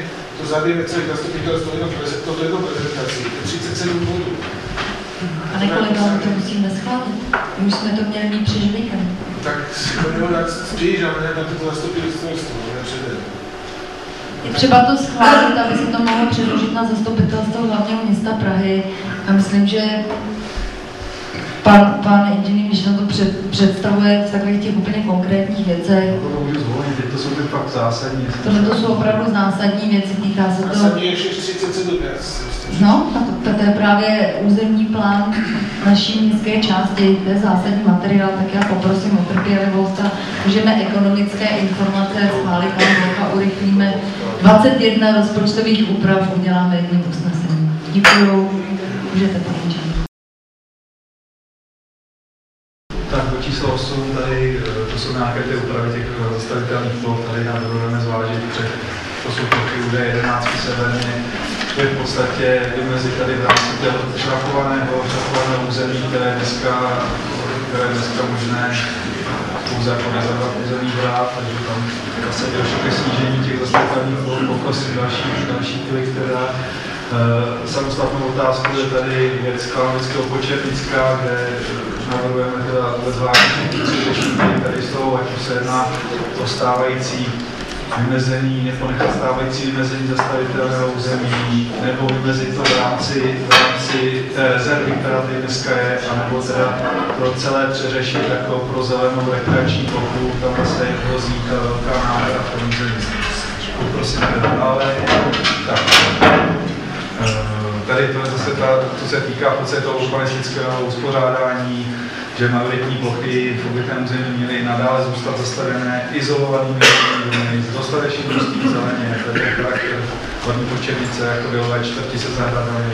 [SPEAKER 12] to zabijeme celý zastupitelstvo toto jednou prezentací, to je 37 bodů.
[SPEAKER 1] Pane kolego, to musíme schválit. My už jsme to měli mít před žvíkem.
[SPEAKER 12] Tak si to mělo dát spíš, ale ne na toto zastupitelstvo, ne předem.
[SPEAKER 1] Je třeba to schválit, aby se to mohlo předložit na zastupitelstvo hlavního města Prahy. A myslím, že pan inženýr, když nám to představuje v takových těch úplně konkrétních věcech.
[SPEAKER 11] To můžu zvolit, to jsou ty fakt zásadní.
[SPEAKER 1] Tohle jsou opravdu zásadní věci, týká se to...
[SPEAKER 12] Zásadní je 37.
[SPEAKER 1] No, to je právě územní plán naší městské části, to je zásadní materiál, tak já poprosím o trpělivost a můžeme ekonomické informace schválit a urychlíme. 21 rozpočtových úprav uděláme jedním usnesením. Děkuju, můžete pokračovat.
[SPEAKER 11] Tak do číslo 8, tady to jsou nějaké ty úpravy těch zastavitelných ploch, tady navrhujeme zvážit to jsou plochy UD11 severně, to je v podstatě vymezit tady v rámci šrafovaného území, které je dneska možné pouze jako rezervat území brát, takže tam zase došlo ke snížení těch zastavitelných ploch, poprosím další klik, která samostatnou otázku je tady věc Kalamického Počernická, kde navrhujeme teda zvážit řešení, tady jsou, ať už se jedná o stávající vymezení, ponechat stávající vymezení zastavitelného území, nebo vymezit to v rámci té rezervy, která tady dneska je, anebo teda to celé přeřešit jako pro zelenou rekreační plochu, tam vlastně hrozí ta velká náhrada v tom území. Poprosím teda dále. Tak. Tady to je zase to se týká v podstatě toho urbanistického uspořádání, že majoritní plochy v obytném území měly nadále zůstat zastavené izolovanými domy s dostatečným množstvím zeleně, to je charakter hlavní Počernice, jako bylové čtvrti se zahradami.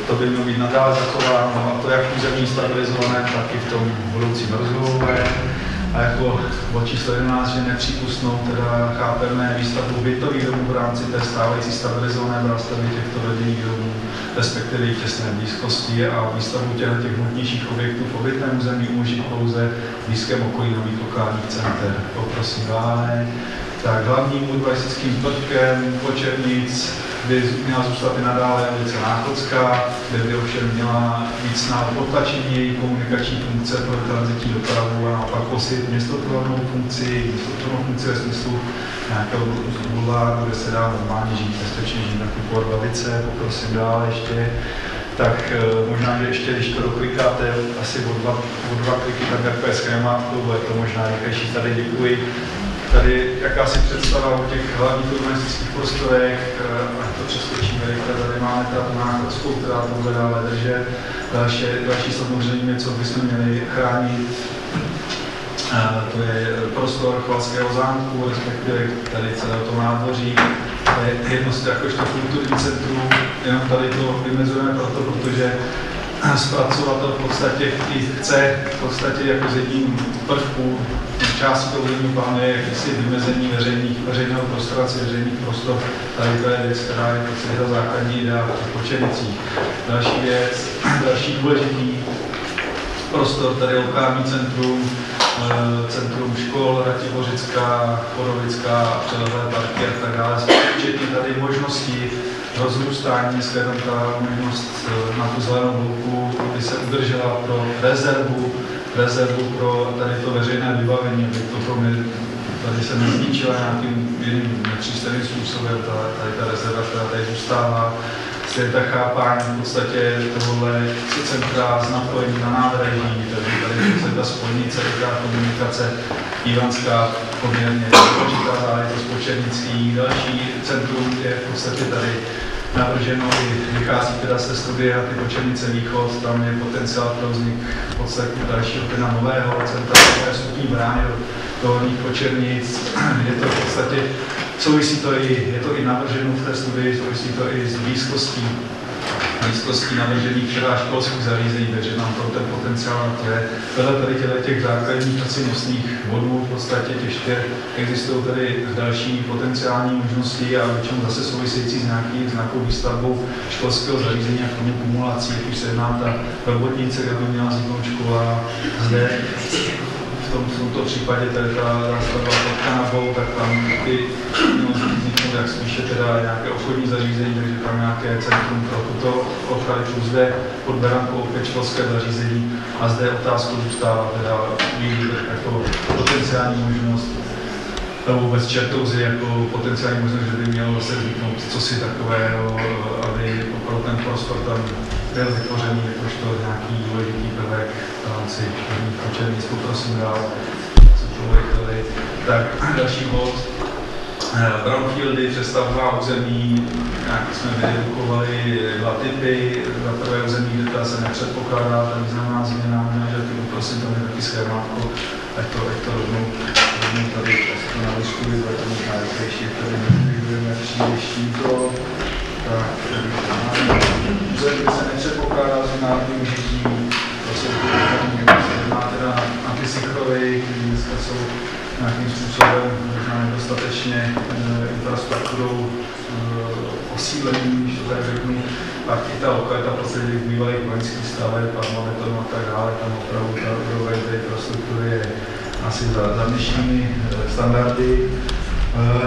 [SPEAKER 11] To by mělo být nadále zachováno, a to jak území stabilizované, tak i v tom budoucím rozvoje. A jako bod číslo 11, že nepřípustnou teda chápeme výstavbu bytových domů v rámci té stávající stabilizované zástavby těchto rodinných domů, respektive jejich těsné blízkosti, a výstavbu těch hmotnějších objektů v obytném území umožnit pouze v blízkém okolí nových lokálních center. Poprosím dále. Tak hlavním urbanistickým prvkem Počernic by měla zůstat i nadále ulice Náchodská, kde by ovšem měla víc na potlačení její komunikační funkce pro tranzitní dopravu a naopak posílit městotvornou funkci ve smyslu nějakého bulváru, kde se dá normálně žít, bezpečně žít, nakupovat babice. Poprosím dále ještě. Tak možná, že ještě, když to doklikáte asi o dva kliky, tak jako je schémátku, bude to možná rychlejší. Tady děkuji. Tady jakási představa o těch hlavních urbanistických prostorech, ať to přeskočíme rychle, tady máme tu Náchodskou, která to bude dále držet. Další samozřejmě, co bychom měli chránit, to je prostor Chvalského zámku, respektive tady celé to nádvoří. To je jednost jakožto kulturní centrum, jenom tady to vymezujeme proto, protože zpracovatel v podstatě chce v podstatě jako z jedním prvků části toho územního plánu je jakýsi vymezení veřejného prostorace, veřejných prostor. Tady to je věc, která je ta základní idea v Počernicích. Další věc, další důležitý prostor, tady lokální centrum škol, Ratibořická, Chodovická, Přelevé parky a tak dále. Včetně tady možnosti rozrůstání, dneska je tam ta možnost na tu zelenou hloubku, aby se udržela pro rezervu pro tady to veřejné vybavení, aby to pro mě tady se nezničila nějakým jiným nepřístranným způsobem, tady ta rezerva, která tady zůstává. Světa chápání v podstatě tohohle centra z napojení na nádraží, takže tady je ta spojnice, ta komunikace Ivanská poměrně důležitá záležitost Počernický. Další centrum je v podstatě tady navrženo, vychází teda z té studie a ty Počernice východ, tam je potenciál pro vznik v podstatě dalšího teda nového centra, nové vstupní brány do Horních Počernic. Je to v podstatě, je to i navrženo v té studii, souvisí to i s blízkostí navržených třeba školských zařízení, takže nám to ten potenciál na to je. Vedle tady těch základních asi nosných bodů v podstatě těch 4 existují tady další potenciální možnosti a většinou zase související s nějakou výstavbou školského zařízení a k tomu kumulací, jak už se jedná ta robotnice, kde by měla vzniknout škola. Zde v tomto případě tady ta zástavba pod Kanabou, tak tam ty mělo vzniknout jak spíše teda nějaké obchodní zařízení, takže tam nějaké centrum pro tuto lokalitu, zde pod Berankou opět školské zařízení a zde otázku zůstává teda jako potenciální možnost vůbec Čertouzy jako potenciální možnost, že by mělo zase vzniknout cosi takového, aby opravdu ten prostor tam byl vytvořený jakožto nějaký důležitý prvek v rámci Horních Počernic. Poprosím dál, co to urychlili. Tak další bod. Brownfieldy, přestavbová území, nějak jsme vyredukovali 2 typy. Za prvé území, kde ta se nepředpokládá, ta významná změna, že prosím, tam je taky schémátko, ať to rovnou tady to navyškuji, bude to možná rychlejší, tady nevyžujeme příliš tímto. Tak, území, kde se nepředpokládá změna využití, to jsou teda antisynchrovy, které dneska jsou nějakým způsobem možná nedostatečně infrastrukturou osílení, když to tak řeknu, pak i ta lokalita prostě bývalých vojenských staveb, armabetonů a tak dále, tam opravdu ta úroveň té infrastruktury je asi za dnešními standardy.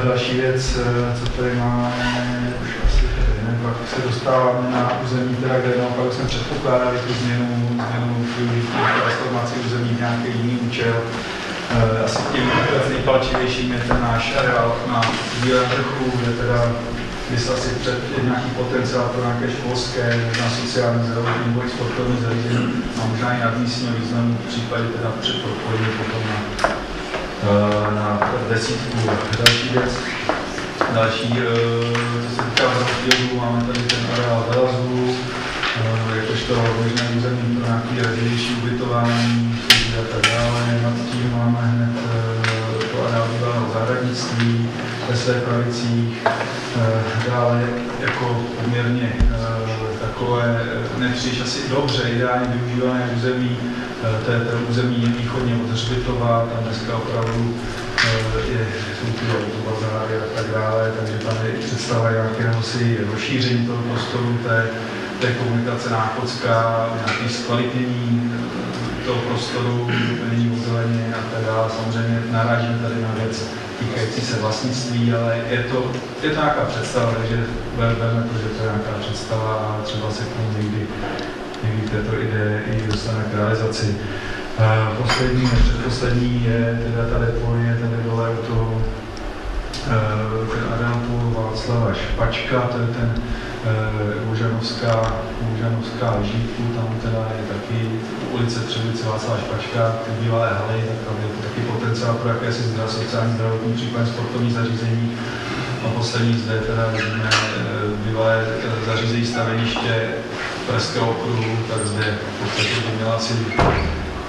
[SPEAKER 11] Další věc, co tady máme, už asi tady pak se dostáváme na území, teda, kde naopak jsme předpokládali tu změnu využití transformací území nějaký jiný účel. Asi tím nejpalčivějším je ten náš areál na Bílém vrchu, kde teda je asi před nějaký potenciál pro nějaké školské, možná sociální zdravotní nebo sportovní zařízení a možná i nadmístního významu v případě teda předpropojení potom na desítku. Další věc, co se týká Brownfieldu, máme tady ten areál Velazů, jakožto možné území pro nějaké radější ubytování a tak dále. Nad tím máme hned to areál bývalého zahradnictví ve své pravicích. Dále jako poměrně takové nepříliš asi dobře, ideálně využívané území, to je území východně od Hřbitova, tam dneska opravdu jsou ty autobazáry a tak dále, takže tam je představa nějakého si rozšíření toho prostoru, té komunikace náchodská, nějaké zkvalitnění toho prostoru, není ozeleně a tak dále. Samozřejmě narážím tady na věc týkající se vlastnictví, ale je to nějaká představa, takže bereme to, že to je nějaká představa a třeba se k tomu někdy této ideje i dostane k realizaci. Poslední, předposlední je teda ta deponie, tady dole u toho ten areál Václava Špačka, to je ten Lužanovská Žítku, tam teda je taky ulice Třebice Václava Špačka, ty bývalé haly, tak tam je taky potenciál pro jakési sociální zdravotní, případně sportovní zařízení. A poslední zde teda vidíme bývalé zařízení staveniště Pražského okruhu, tak zde v podstatě by měla si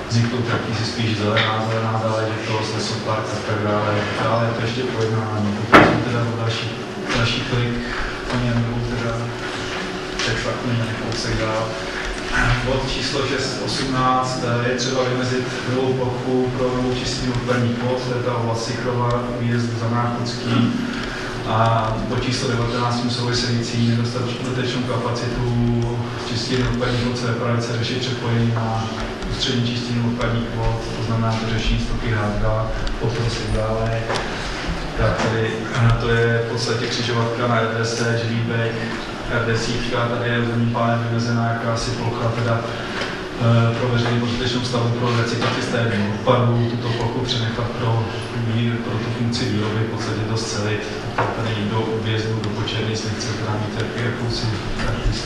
[SPEAKER 11] vzniknout jakýsi spíš zelená záležitost, lesopark a tak dále. Ale je to ještě pojednání. Pokud jsou teda další klik, o něm budu teda překvapný kousek dál. Bod číslo 618 je třeba vymezit novou plochu pro novou čistý odpadních vod, to je ta oblast Sichrova, výjezd za Náchodský. A bod číslo 19 související nedostatečnou kapacitu čistírny odpadních vod se pravice řešit přepojení na ústřední čistírnu odpadních vod, to znamená to řešení stoky Hádra, poprosím dále. Tak tady to je v podstatě křižovatka na RDC, Žlíbek, RD10, tady je územním plánem vymezená jakási plocha teda pro veřejnou dostatečnou stavu pro recyklaci stavebních odpadů, tuto plochu přenechat pro tu funkci výroby, v podstatě to scelit, tady do objezdu, do Počernic, nechce teda mít jakousi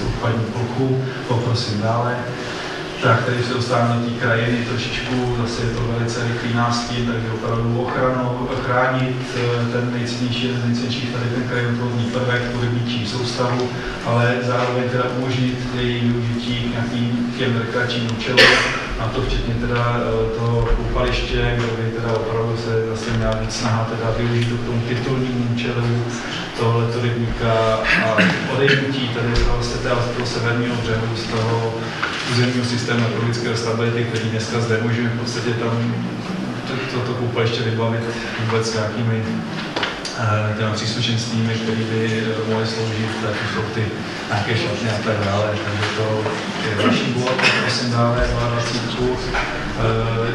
[SPEAKER 11] odpadní plochu, poprosím dále. tak tady se dostáváme do té krajiny trošičku, zase je to velice rychlý nástin, takže opravdu ochránit ten nejcennější tady ten krajinotvorný prvek, tu rybníčí soustavu, ale zároveň teda umožnit její využití k nějakým těm rekreačním účelům, a to včetně teda toho koupaliště, kde by teda opravdu se zase měla víc snaha teda využít k tomu titulnímu účelu tohoto rybníka a odejmutí tady vlastně teda z toho severního břehu, z toho územního systému ekologické stability, který dneska zde můžeme v podstatě tam toto koupaliště vybavit vůbec nějakými těma příslušenstvími, které by mohly sloužit, tak jsou ty nějaké šatny a tak dále. Takže to je další bod, prosím dále, 22.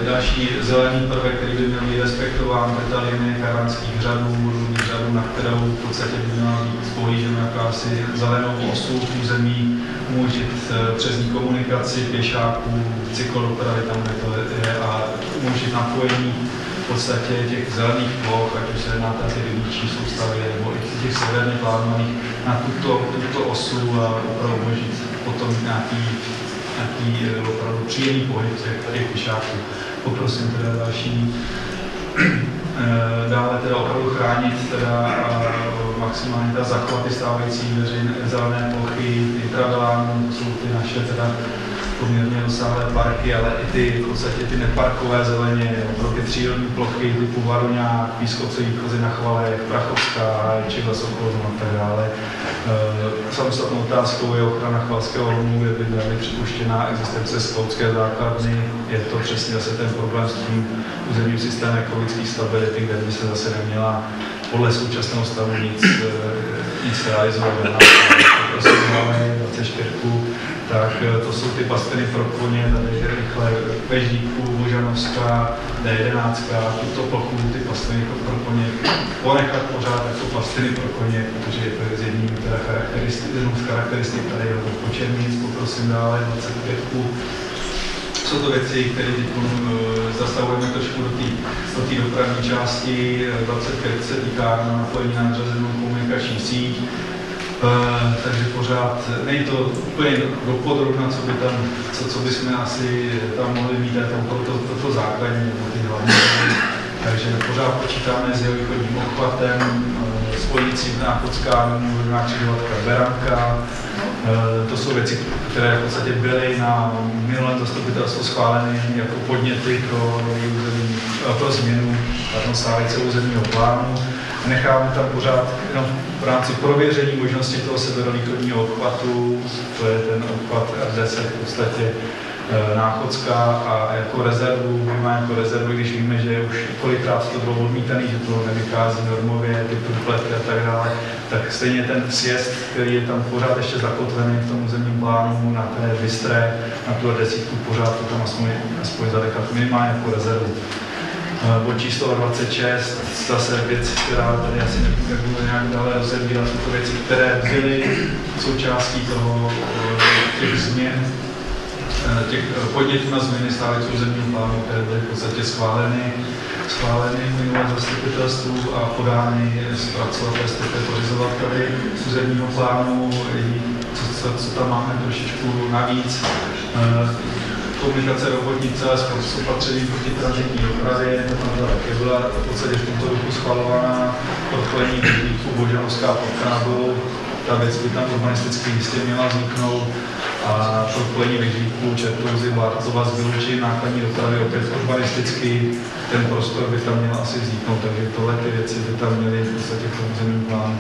[SPEAKER 11] Další zelený prvek, který by měl být respektován, to je ta linie karánských řadů, na kterou v podstatě by měla být pohlížena jakási zelenou osu v území, umožnit přes ní komunikaci pěšáků, cyklodopravy tam, kde to je, a umožnit napojení v podstatě těch zelených ploch, ať už se jedná ty rybníčí soustavy nebo i těch severně plánovaných na tuto osu a opravdu umožnit potom nějaký opravdu příjemný pohyb těch pěšáků. Poprosím teda další. Dále teda opravdu chránit teda maximálně teda zachovat ty stávající zelené plochy, intravilán, to jsou ty naše teda poměrně rozsáhlé parky, ale i ty v podstatě ty neparkové zeleně, pro ty přírodní plochy typu Varoňák, Pískovce, Výchozy na Chvalech, Prachovská, Čivla, Sokolov a tak dále. Samostatnou otázkou je ochrana chvalského lomu, kde by byla připuštěná existence skautské základny. Je to přesně zase ten problém s tím územním systémem ekologické stability, kde by se zase neměla podle současného stavu nic realizovat. Prosím, máme 24. Tak to jsou ty pastviny pro koně, tady rychle Veždíku, Božanovská, D11, tuto plochu, ty pastviny pro koně ponechat pořád jako pastviny pro koně, protože je to z jedním z charakteristik tady od Počernic, poprosím dále 25. Jsou to věci, které teď zastavujeme trošku do té dopravní části, 25 se týká napojení na nadřazenou komunikační síť. Takže pořád, není to úplně dopodrobna, co bychom asi tam mohli mít, to základní nebo ty hlavní. Takže pořád počítáme s jeho východním obchvatem, spojícím Náchodská, Mluvná křižovatka Beranka. To jsou věci, které v podstatě byly na minulém zastupitelstvu schváleny jako podněty pro změnu stávajícího územního plánu. Necháme tam pořád jenom v rámci prověření možnosti toho severovýchodního obchvatu, to je ten obchvat R10 v podstatě Náchodská, a jako rezervu, když víme, že už kolikrát to bylo odmítaný, že to nevychází normově, ty průplety a tak dále, tak stejně ten sjezd, který je tam pořád ještě zakotvený v tom územním plánu na té Bystré, na tu R10, pořád to tam aspoň zanechat minimálně jako rezervu. Bod číslo 26, zase věc, která tady asi nebudu nějak dále rozebírat, jsou to věci, které byly součástí těch změn, těch podnětů na změny stávajícího územního plánu, které byly v podstatě schváleny v minulém zastupitelstvu a podány zpracovateli, pořizovateli územního plánu, co tam máme trošičku navíc. Komunikace robotnice s opatřením proti tranzitní dopravě, také byla v podstatě v tomto roku schvalována propojení Veždíku, Božanovská Potkábou. Ta věc by tam urbanisticky jistě měla vzniknout a propojení Veždíku, Čertlouzy, Bartova s vyloučením nákladní dopravy opět urbanisticky ten prostor by tam měl asi vzniknout, takže tohle ty věci by tam měly v podstatě v tom územním plánu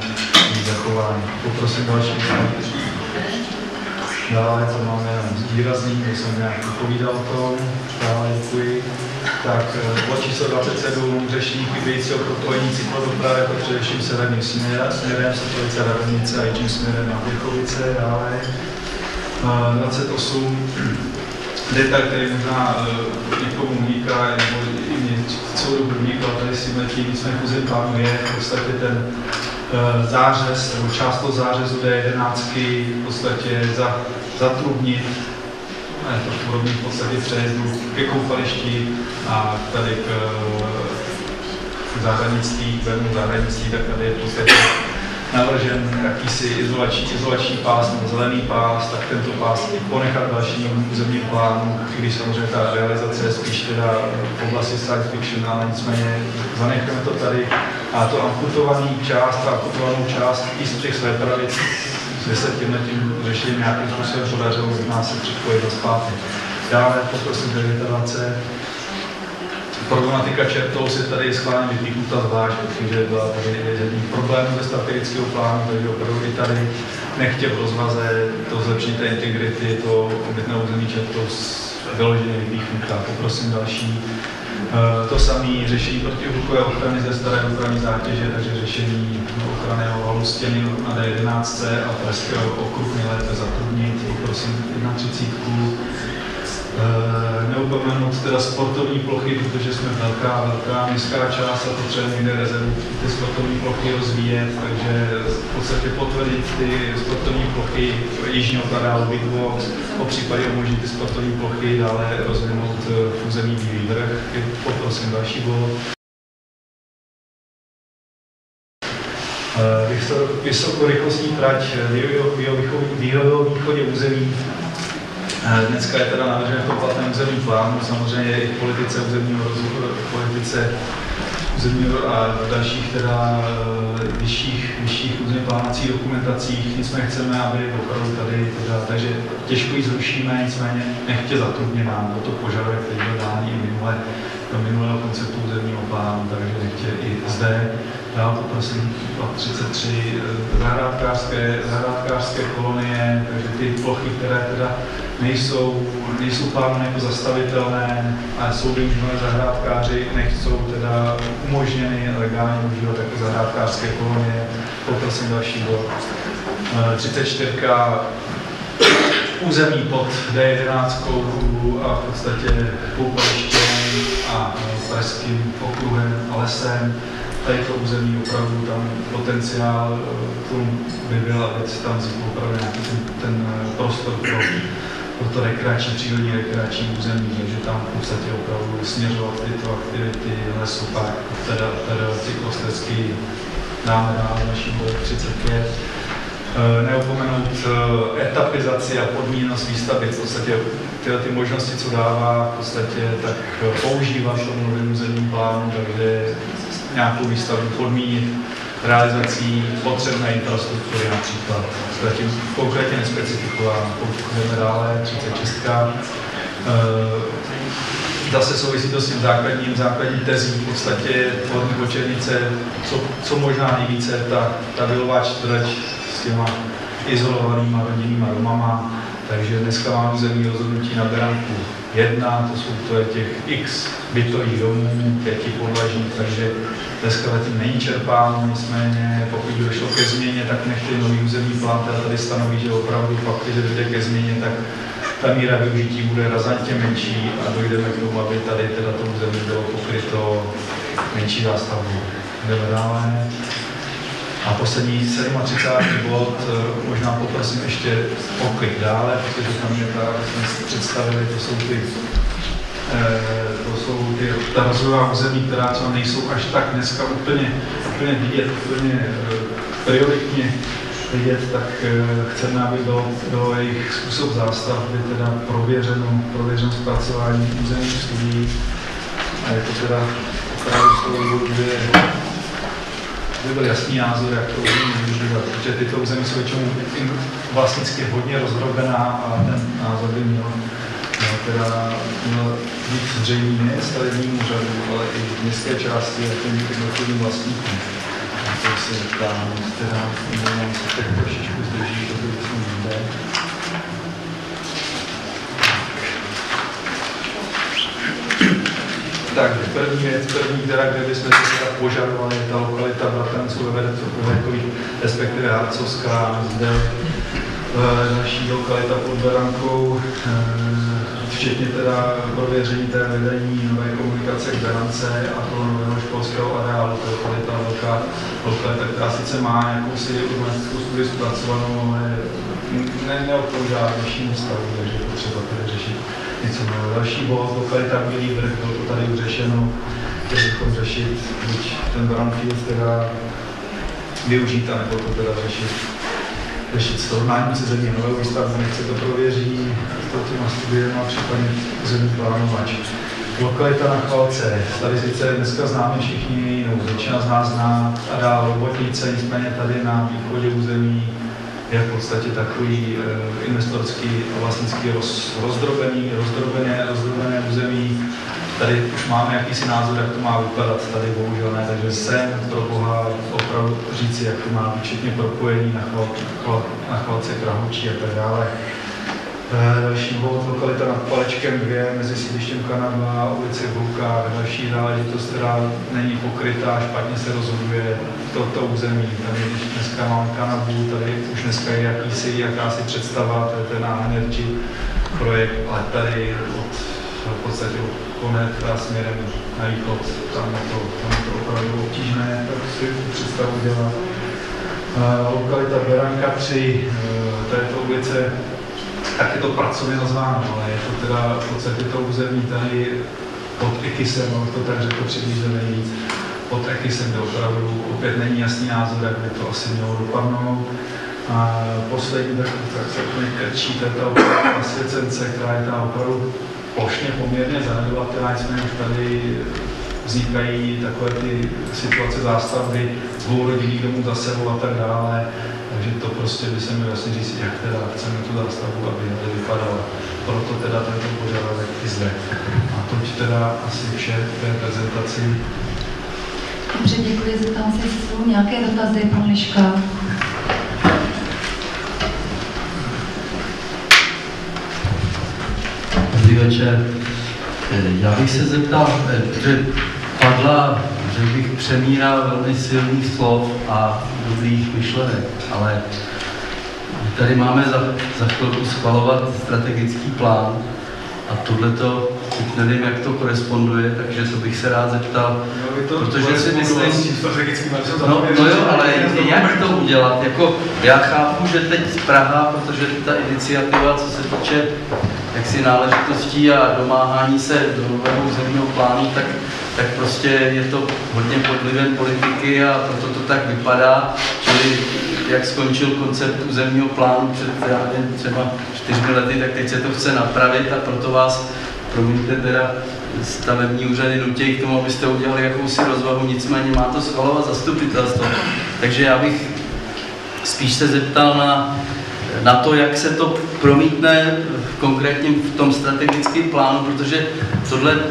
[SPEAKER 11] být zachovány. Poprosím další. Dále to máme jenom výrazný, kde jsem nějak povídal o tom. Dále děkuji. Tak bod číslo 27, řešení chybějícího propojení cyklodopravy, to především severním směrem, Sočovice, Radovnice a jižním směrem na Běchovice. Dále 28, detail, který možná někomu uniká, nebo i mě celou dobu unikal, tady si letí, nicméně v územním plánu je v podstatě ten zářez, nebo část toho zářezu D11 v podstatě zatrubnit, je to podobný v podstatě přejezdu ke koupališti a tady k zahradnictví, tak tady je v podstatě navržen jakýsi izolační pás nebo zelený pás, tak tento pás i ponechat v dalším územním plánu, když samozřejmě ta realizace je spíš teda v oblasti science fiction, ale nicméně zanecháme to tady. A to amputovanou část i z těch své pravic, kde se tímhletím řešením nějakým způsobem podařilo možná se připojit do zpátky. Dále poprosím revitalace. Problematika čertou se tady schválně vypíchnuta zvlášť, protože byla tady jedním problémů ze strategického plánu, takže opravdu i tady nechtě v rozvaze to zlepšení té integrity, to obytné území čertou vyloženě vypíchnuta. Poprosím další. To samé řešení protihlukové ochrany ze staré dopravní zátěže, takže řešení ochranného halu stěny na D11 a pražského okruhu nejlépe zatrudnit. Poprosím 31. Neupomenout teda sportovní plochy, protože jsme velká městská část a potřebujeme někde rezervu ty sportovní plochy rozvíjet, takže v podstatě potvrdit ty sportovní plochy jižního areálu Bydvo, po případě umožnit ty sportovní plochy dále rozvinout v území Bílý vrch. Poprosím další bod. Vysokorychlostní trať v jihovýchodě území. Dneska je teda navržen v tom platném územním plánu, samozřejmě i v politice územního rozvoje, a v dalších teda vyšších územně plánacích dokumentacích. Nicméně chceme, aby opravdu tady teda, takže těžko ji zrušíme, nicméně nechtě zatrudněná, byl to požadavek, který byl dán i do minulého konceptu územního plánu, takže nechtě i zde. Já poprosím 33 zahrádkářské kolonie, takže ty plochy, které teda nejsou plánovány jako zastavitelné a jsou využívané zahrádkáři, nechcou teda umožněny legálně užívat jako zahrádkářské kolonie. Poprosím další bod. 34 území pod D11 a v podstatě Poupalištěm a pražským okruhem a lesem. Tady to území opravdu tam potenciál by byl, aby tam vznikl opravdu nějaký ten prostor pro to přírodní rekreační území, takže tam v podstatě opravdu směřovat tyto aktivity lesopark, teda cyklostezky dáme dál naší bod 35. Neopomenout etapizaci a podmíněnost výstavby, v podstatě tyhle ty možnosti, co dává, v podstatě tak používat v tom novém územním plánu, takže nějakou výstavbu podmínit realizací potřebné infrastruktury například. Zatím konkrétně nespecifikováno. Pokud dále 36. Zase souvisí to s tím základní tezí, v podstatě tvorní Kočernice, co možná nejvíce ta vilová čtvrť s těma izolovanýma rodinnýma domama. Takže dneska máme územní rozhodnutí na Beranku 1, to je těch x bytových domů, 5 podlaží, takže dneska zatím není čerpáno, nicméně pokud by došlo ke změně, tak nechtě nový územní plán tady stanoví, že opravdu pak, když dojde ke změně, tak ta míra využití bude razantně menší a dojdeme k tomu, aby tady teda to území bylo pokryto menší zástavbou. Jdeme dále. A poslední 37. bod, možná poprosím ještě poklik dále, protože tam je ta, jak jsme představili, to jsou ta rozvojová území, která třeba nejsou až tak dneska úplně vidět, úplně prioritně vidět, tak chceme, aby bylo jejich způsob zástavby teda prověřeno zpracování územních studií. A je to teda opravdu by byl jasný názor, jak to území využívat, protože tyto území jsou většinou vlastnicky hodně rozdrobená a ten názor by měl být zřejmý ne stavebnímu úřadu, ale i městské části a těm jednotlivým vlastníkům. A to se ptám, teda se tak trošičku zdrží, to by jsme jinde. Takže první věc, kde bychom se požadovali, je ta lokalita Bratranců ve Veverkových, respektive Harcovská, zde naší lokalita pod Berankou, včetně teda prověření té vedení nové komunikace k Berance a toho nového školského areálu. To je lokalita velká lokalita, která sice má jakousi urbanistickou studii zpracovanou, ale neodpovídá dnešnímu stavu, takže je potřeba tedy řešit něco nového. Další bod, lokalita Bílý vrch, bylo to tady už řešeno, chtěli bychom řešit buď ten brownfield, teda využít, anebo to teda řešit srovnání se země novou výstavbu, nechce to prověří s těma studiem a případně zemní plánovač. Lokalita na Chvalce. Tady sice dneska známe všichni, no, většina z nás zná a dál Robotnice, nicméně tady na východě území je v podstatě takový investorský a vlastnický rozdrobené území. Tady už máme jakýsi názor, jak to má vypadat, tady bohužel ne, takže jsem pro Boha opravdu říci, jak to má včetně propojení na Chvalce, Krahučí a tak dále. Další bod, lokalita nad Palečkem 2, mezi sídlištěm Kanaba, ulici Houka, další záležitost, která není pokrytá, špatně se rozhoduje toto území. Tady, když dneska mám Kanabu, tady už dneska je jakási představa, to je ten Energy projekt, ale tady v podstatě konecká směrem na východ, tam je to opravdu obtížné, tak si představu dělat. Lokalita Beranka 3, to je to ulice, tak je to pracovně nazváno, ale je to teda v podstatě to území tady pod Ekisem, to tak řekl přibližně nejvíc, pod Ekisem, kde opravdu opět není jasný názor, jak by to asi mělo dopadnout. A poslední tak se úplně krčí, to je ta Osvěcence, která je ta opravdu plošně poměrně zanedbatelná, nicméně už tady vznikají takové ty situace zástavby dvourodinných domů za sebou a tak dále. Takže to prostě by se mi vlastně říct, jak teda chceme tu zástavbu, aby to vypadalo. Proto teda tento požadavek i zde. A to teda asi vše v té prezentaci.
[SPEAKER 1] Dobře, děkuji. Zeptám se, jestli jsou nějaké dotazy, pan Liška.
[SPEAKER 13] Dobrý večer. Já bych se zeptal, že padla, že bych přemíral velmi silných slov a dobrých myšlenek, ale tady máme za chvilku schvalovat strategický plán a tohleto, teď nevím, jak to koresponduje, takže to bych se rád zeptal, protože si myslím, no jo, ale jak to udělat, jako já chápu, že teď Praha, protože ta iniciativa, co se týče jaksi náležitostí a domáhání se do nového územního plánu, tak prostě je to hodně pod vlivem politiky a proto to tak vypadá. Čili jak skončil koncept územního plánu před třeba 4 lety, tak teď se to chce napravit a proto vás, promiňte teda, stavební úřady nutí k tomu, abyste udělali jakousi rozvahu, nicméně má to schvalovat zastupitelstvo. Takže já bych spíš se zeptal na to, jak se to promítne konkrétně v tom strategickém plánu, protože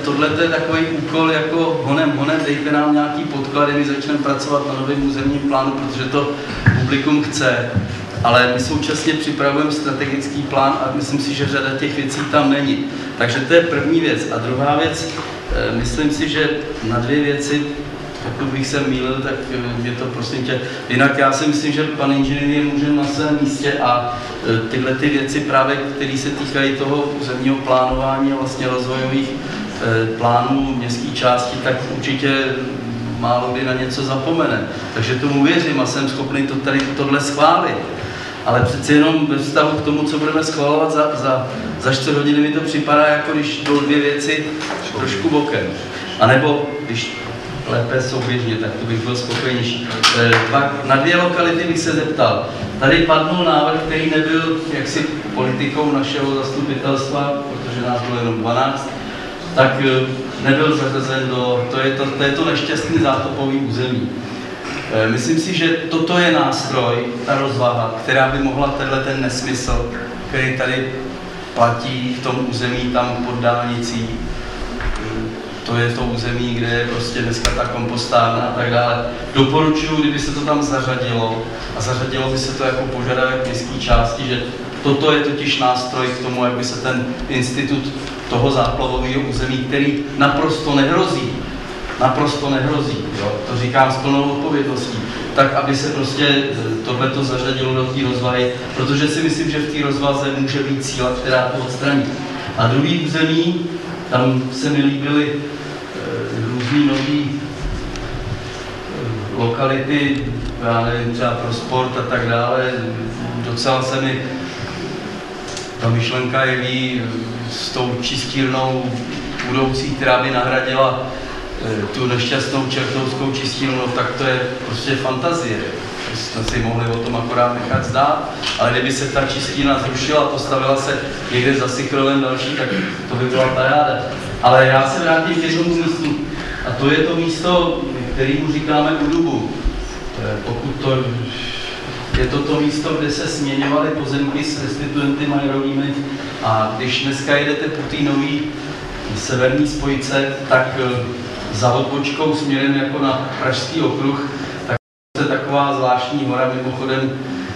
[SPEAKER 13] tohle je takový úkol jako honem, dejte nám nějaký podklady, my začneme pracovat na novém územním plánu, protože to publikum chce, ale my současně připravujeme strategický plán a myslím si, že řada těch věcí tam není. Takže to je první věc. A druhá věc, myslím si, že na 2 věci, pokud bych se mýlil, tak je to prosím tě. Jinak já si myslím, že pan inženýr je mužem na svém místě a tyhle ty věci právě, které se týkají toho územního plánování a vlastně rozvojových plánů městské části, tak určitě málo kdy na něco zapomene. Takže tomu věřím a jsem schopný tohle schválit. Ale přeci jenom ve vztahu k tomu, co budeme schvalovat za 4 hodiny, mi to připadá, jako když jdou 2 věci trošku bokem. A nebo když lépe souběžně, tak to bych byl spokojenější. Pak na 2 lokality bych se zeptal. Tady padnul návrh, který nebyl jaksi politikou našeho zastupitelstva, protože nás bylo jenom 12, tak nebyl zařazen to je to nešťastný zátopový území. Myslím si, že toto je nástroj, ta rozvaha, která by mohla ten nesmysl, který tady platí v tom území tam pod dálnicí, to je to území, kde je prostě dneska ta kompostárna a tak dále. Doporučuji, kdyby se to tam zařadilo a zařadilo by se to jako požadavek městské části, že toto je totiž nástroj k tomu, jak by se ten institut toho záplavového území, který naprosto nehrozí, jo? To říkám s plnou odpovědností, tak aby se prostě tohleto zařadilo do té rozvahy, protože si myslím, že v té rozvaze může být síla, která to odstraní. A druhý území, tam se mi líbily různý nový lokality, já nevím, třeba pro sport a tak dále. Docela se mi ta myšlenka jeví s tou čistírnou budoucí, která by nahradila tu nešťastnou čertovskou čistinu, no tak to je prostě fantazie. Jsme si mohli o tom akorát nechat zdát, ale kdyby se ta čistina zrušila, postavila se někde za Sichrovem další, tak to by byla paráda. Ale já se vrátím k jednomu místu, a to je to místo, kterému říkáme Udubu. Pokud to je to místo, kde se směňovaly pozemky s restituenty majerovými, a když dneska jedete po té nový severní spojce, tak za odbočkou směrem jako na Pražský okruh, tak je taková zvláštní hora, mimochodem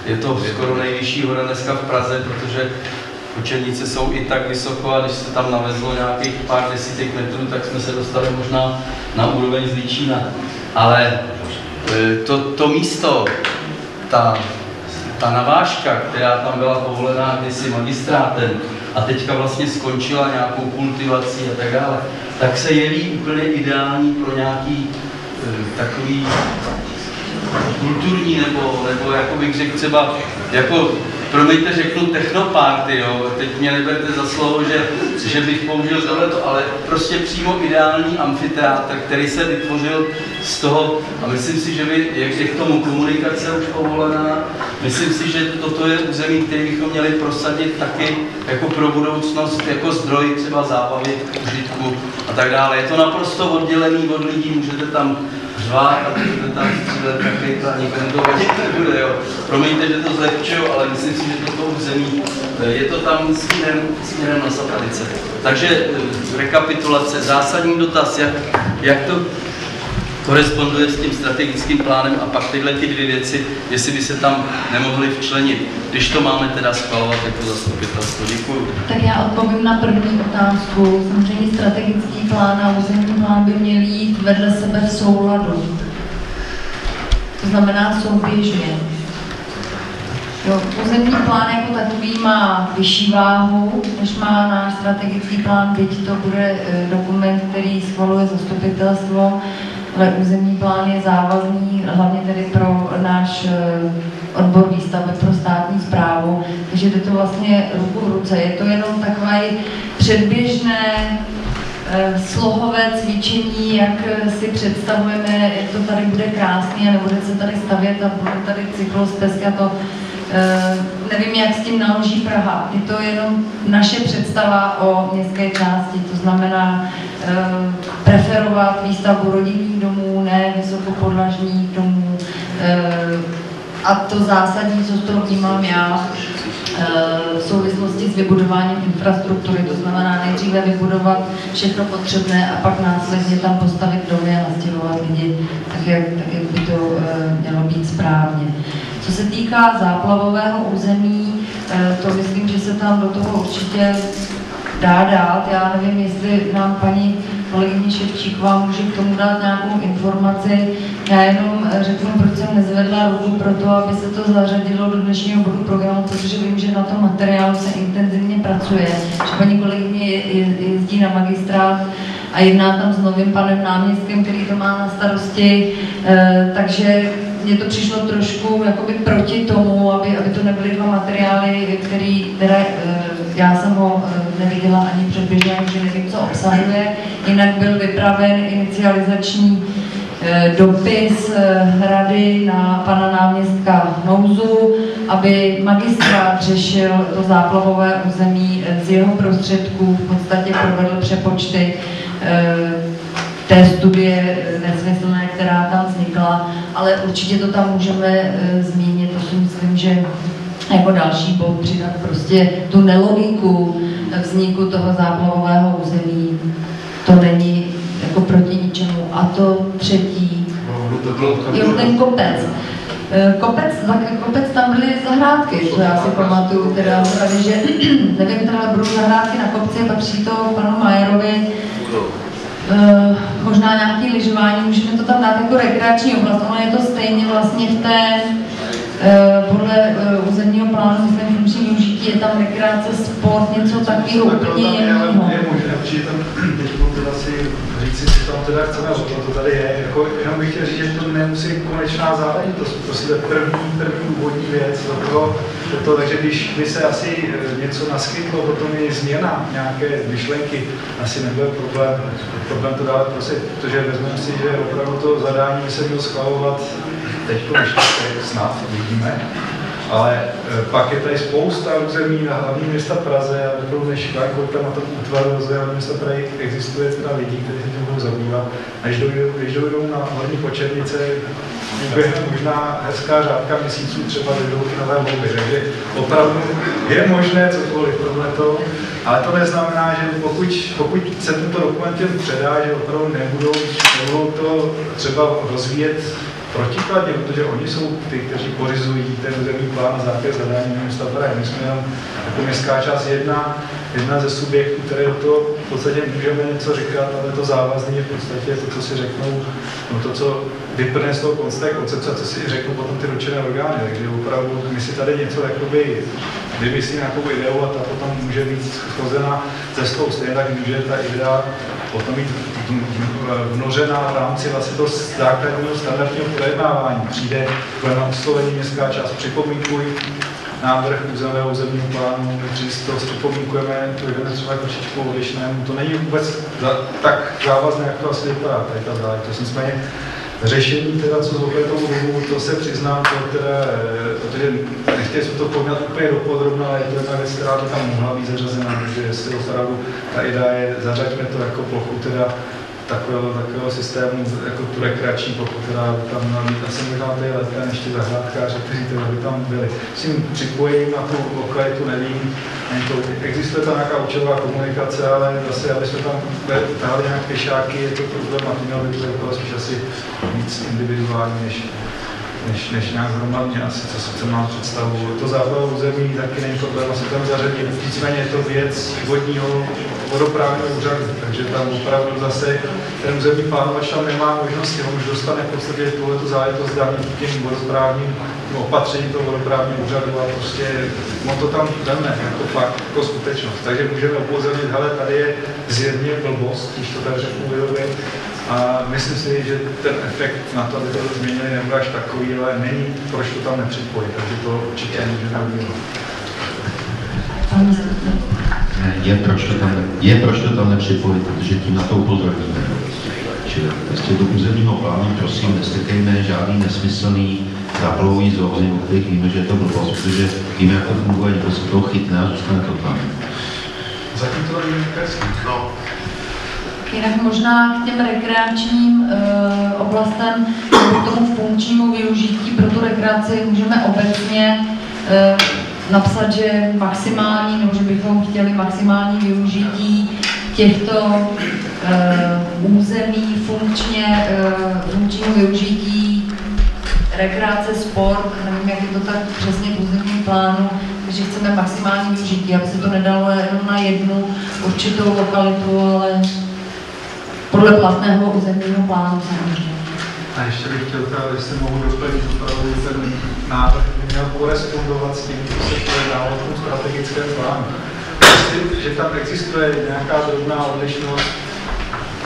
[SPEAKER 13] je to skoro nejvyšší hora dneska v Praze, protože Učenice jsou i tak vysoko, a když se tam navezlo nějakých pár desítek metrů, tak jsme se dostali možná na úroveň Zlíčína. Ale to místo, ta navážka, která tam byla povolená kdysi magistrátem a teďka vlastně skončila nějakou kultivací a tak dále, tak se jeví úplně ideální pro nějaký takový kulturní nebo jako bych řekl třeba, jako promiňte, řeknu technoparty, jo, teď mě neberte za slovo, že bych použil tohleto, ale prostě přímo ideální amfiteátr, který se vytvořil z toho, a myslím si, že jak je k tomu komunikace už povolená, myslím si, že toto je území, který bychom měli prosadit taky jako pro budoucnost, jako zdroj třeba zábavy, užitku a tak dále. Je to naprosto oddělený od lidí, můžete tam řvát a můžete tam střílet taky, a nikdo to vadit nebude, jo. Promiňte, že to zlepčuju, ale myslím si, že toto území, je to tam směrem na Sapadice. Takže rekapitulace, zásadní dotaz, jak to koresponduje s tím strategickým plánem, a pak tyhle ty dvě věci, jestli by se tam nemohly včlenit, když to máme teda schvalovat jako zastupitelstvo. Děkuju.
[SPEAKER 1] Tak já odpovím na první otázku. Samozřejmě strategický plán a územní plán by měl jít vedle sebe v souladu. To znamená souběžně. Jo, územní plán jako takový má vyšší váhu, než má náš strategický plán, byť to bude dokument, který schvaluje zastupitelstvo, ale územní plán je závazný, hlavně tedy pro náš odbor výstavby pro státní správu, takže jde to vlastně ruku v ruce. Je to jenom takové předběžné slohové cvičení, jak si představujeme, jak to tady bude krásný a nebude se tady stavět a bude tady cyklostezka, to nevím, jak s tím naloží Praha. Je to jenom naše představa o městské části, to znamená preferovat výstavbu rodinných domů, ne vysokopodlažních domů. A to zásadní, co z toho vnímám já, v souvislosti s vybudováním infrastruktury, to znamená nejdříve vybudovat všechno potřebné a pak následně tam postavit domy a nastěhovat lidi, tak jak by to mělo být správně. Co se týká záplavového území, to myslím, že se tam do toho určitě dá dát. Já nevím, jestli nám paní kolegyně Ševčíková může k tomu dát nějakou informaci. Já jenom řeknu, proč jsem nezvedla ruku pro to, aby se to zařadilo do dnešního bodu programu, protože vím, že na tom materiálu se intenzivně pracuje, že paní kolegyně jezdí na magistrát a jedná tam s novým panem náměstkem, který to má na starosti, takže mně to přišlo trošku jakoby proti tomu, aby to nebyly dva materiály, které já jsem ho neviděla ani předběžně, takže nevím, co obsahuje. Jinak byl vypraven inicializační dopis rady na pana náměstka Nouzu, aby magistrát řešil to záplavové území z jeho prostředků, v podstatě provedl přepočty té studie nesmyslné, která tam vznikla, ale určitě to tam můžeme zmínit, to si myslím, že jako další bod přidat prostě tu nelogiku vzniku toho záplavového území, to není jako proti ničemu. A to třetí, jo, ten kopec. Kopec tam byly zahrádky, co já si pamatuju, teda tady, že nevím, teda budou zahrádky na kopci, patří to panu Majerovi, možná nějaké lyžování, můžeme to tam dát jako rekreační oblast, ale je to stejně vlastně v té, podle územního plánu, myslím, funkční využití, je tam rekreace, sport, něco takového úplně jiného.
[SPEAKER 11] Je možné, určitě tam teď teda si říci, co tam teda chceme, to tady je. Jako, jenom bych chtěl říct, že to nemusí konečná záležitost, prostě první úvodní věc do toho, takže když by se asi něco naskytlo, potom je změna nějaké myšlenky, asi nebude problém to dále prosit, protože vezmeme si, že opravdu to zadání by se mělo schvalovat teď snad, vidíme. Ale pak je tady spousta území na hlavní města Praze a opravdu než tam na tom útvaru rozvoje hlavní města Prahy existuje teda lidi, kteří se tím budou zabývat. A když dojdou na hlavní Počernice, uběhne možná hezká řádka měsíců, třeba dojdou i nové volby. Takže opravdu je možné cokoliv tohleto, ale to neznamená, že pokud se tento dokument těm předá, že opravdu nebudou to třeba rozvíjet protikladně, protože oni jsou ty, kteří pořizují ten územní plán na základě zadání města Prahy. My jsme jenom jako městská část jedna ze subjektů, které do toho v podstatě můžeme něco říkat, ale to závazný je v podstatě to, co si řeknou, no to, co vyplne z toho koncepce, co si řeknou potom ty dotčené orgány. Takže opravdu my si tady něco jakoby vymyslíme nějakou ideu a ta potom může být schozena cestou. Stejně tak může ta idea potom být vnořena v rámci vlastně toho základního standardního projednávání. Přijde na oslovení městská část, připomínkuj návrh územního plánu, když to připomínkujeme, to jdeme třeba trošičku odlišnému. To není vůbec tak závazné, jak to asi vypadá tady ta záležitost. Nicméně řešení, teda, co zvukuje tomu dobu, to se přiznám, protože nechtěl jsem to pomět úplně dopodrobně, ale je to jedna věc, která by tam mohla být zařazena, protože jestli opravdu ta idea je, zařaďme to jako plochu teda takového systému, jako tu rekreační plochu, která by tam měla být, asi možná tady leté ještě zahrádkáři, kteří teda by tam byli. S tím připojím na tu lokalitu, nevím, existuje tam nějaká účelová komunikace, ale zase, aby jsme tam tahali nějak pěšáky, je to problém a to mělo by to spíš asi víc individuální, než nějak hromadně, asi co mám představu. To záplavové území taky není problém, asi tam zařadit, nicméně je to věc vodního vodoprávního úřadu, takže tam opravdu zase ten územní plánovač tam nemá možnosti, on už dostane v podstatě tohleto záležitost daný tím vodoprávním opatřením toho vodoprávního úřadu a prostě on to tam veme jako fakt, jako skutečnost. Takže můžeme upozornit, hele, tady je zjevně blbost, když to tak řeknu lidově, a myslím si, že ten efekt na to, aby to změnili, nebude až takový, ale není, proč to tam nepřipojit, takže to určitě můžeme udělat.
[SPEAKER 14] Je proč to tam nepřipojit, protože tím na to upozorníme. Čili prostě do územního plánu, prosím, nestekejme žádný nesmyslný záplavový zóny, o kterých víme, že je to blbost, protože víme, jak to funguje, někdo se toho chytne a zůstane to tam.
[SPEAKER 11] Zatím to není krásný. No.
[SPEAKER 1] Jinak možná k těm rekreačním oblastem, k tomu funkčnímu využití pro tu rekreaci můžeme obecně napsat, že maximální, nebo že bychom chtěli maximální využití těchto území funkčního využití rekreace, sport, nevím, jak je to tak přesně v územním plánu, takže chceme maximální využití, aby se to nedalo jenom na jednu určitou lokalitu, ale podle platného územního plánu samozřejmě.
[SPEAKER 11] A ještě bych chtěl, jestli mohu doplnit, opravdu ten návrh by měl korespondovat s tím, co se projednávalo v tom strategickém plánu. Myslím, že tam existuje nějaká drobná odlišnost.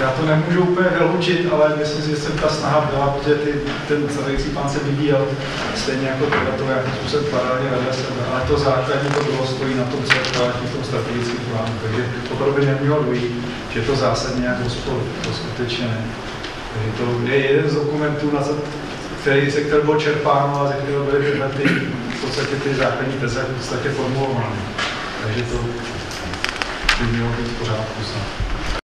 [SPEAKER 11] Já to nemůžu úplně vyloučit, ale myslím si, že jsem ta snaha byla, protože ten strategický plán se vyvíjel stejně jako to nějakým způsobem paralelně vedle sebe. Ale to základní to bylo, stojí na tom, co je v tom strategickém plánu. Takže opravdu by nemělo dojít, že to zásadně nějak rozporu. To skutečně ne. Takže to je jeden z dokumentů, který bylo čerpáno a ze kterého byly v podstatě ty základní teze v podstatě formulovány. Takže to by mělo být v pořádku snad.